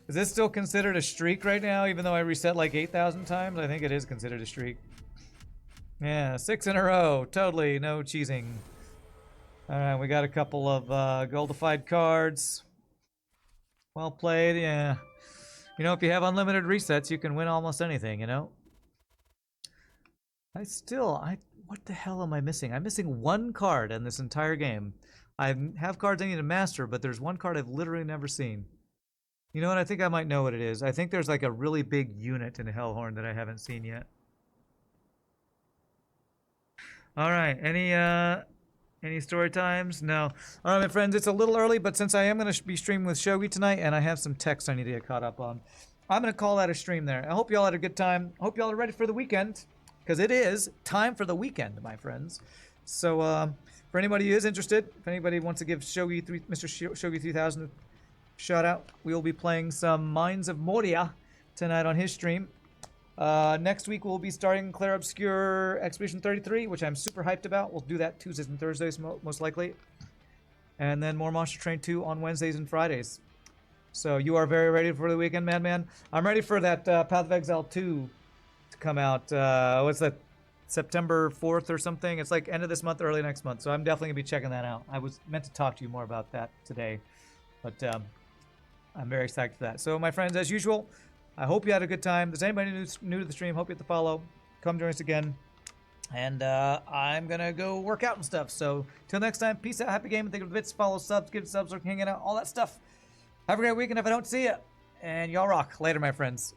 Is this still considered a streak right now, even though I reset like 8,000 times? I think it is considered a streak. Yeah, 6 in a row. Totally no cheesing. Alright, we got a couple of goldified cards. Well played, yeah. You know, if you have unlimited resets, you can win almost anything, you know? What the hell am I missing? I'm missing 1 card in this entire game. I have cards I need to master, but there's 1 card I've literally never seen. You know what? I think I might know what it is. I think there's like a really big unit in Hellhorn that I haven't seen yet. Alright, any story times? No. Alright, my friends, it's a little early, but since I am going to be streaming with Shogi tonight, and I have some text I need to get caught up on, I'm going to call that a stream there. I hope y'all had a good time. I hope y'all are ready for the weekend, because it is time for the weekend, my friends. So, for anybody who is interested, if anybody wants to give Mr. Shogi 3000 a shout out, we will be playing some Mines of Moria tonight on his stream. Next week we'll be starting Clair Obscure Expedition 33, which I'm super hyped about. We'll do that Tuesdays and Thursdays most likely. And then more Monster Train 2 on Wednesdays and Fridays. So you are very ready for the weekend, Madman. I'm ready for that Path of Exile 2 to come out. What's that? September 4th or something? It's like end of this month, early next month. So I'm definitely going to be checking that out. I was meant to talk to you more about that today. But I'm very excited for that. So my friends, as usual, I hope you had a good time. If there's anybody new to the stream, hope you hit the follow. Come join us again. And I'm going to go work out and stuff. So till next time, peace out, happy gaming, think of the bits, follow, subs, give subs, hanging out, all that stuff. Have a great weekend if I don't see you. And y'all rock. Later, my friends.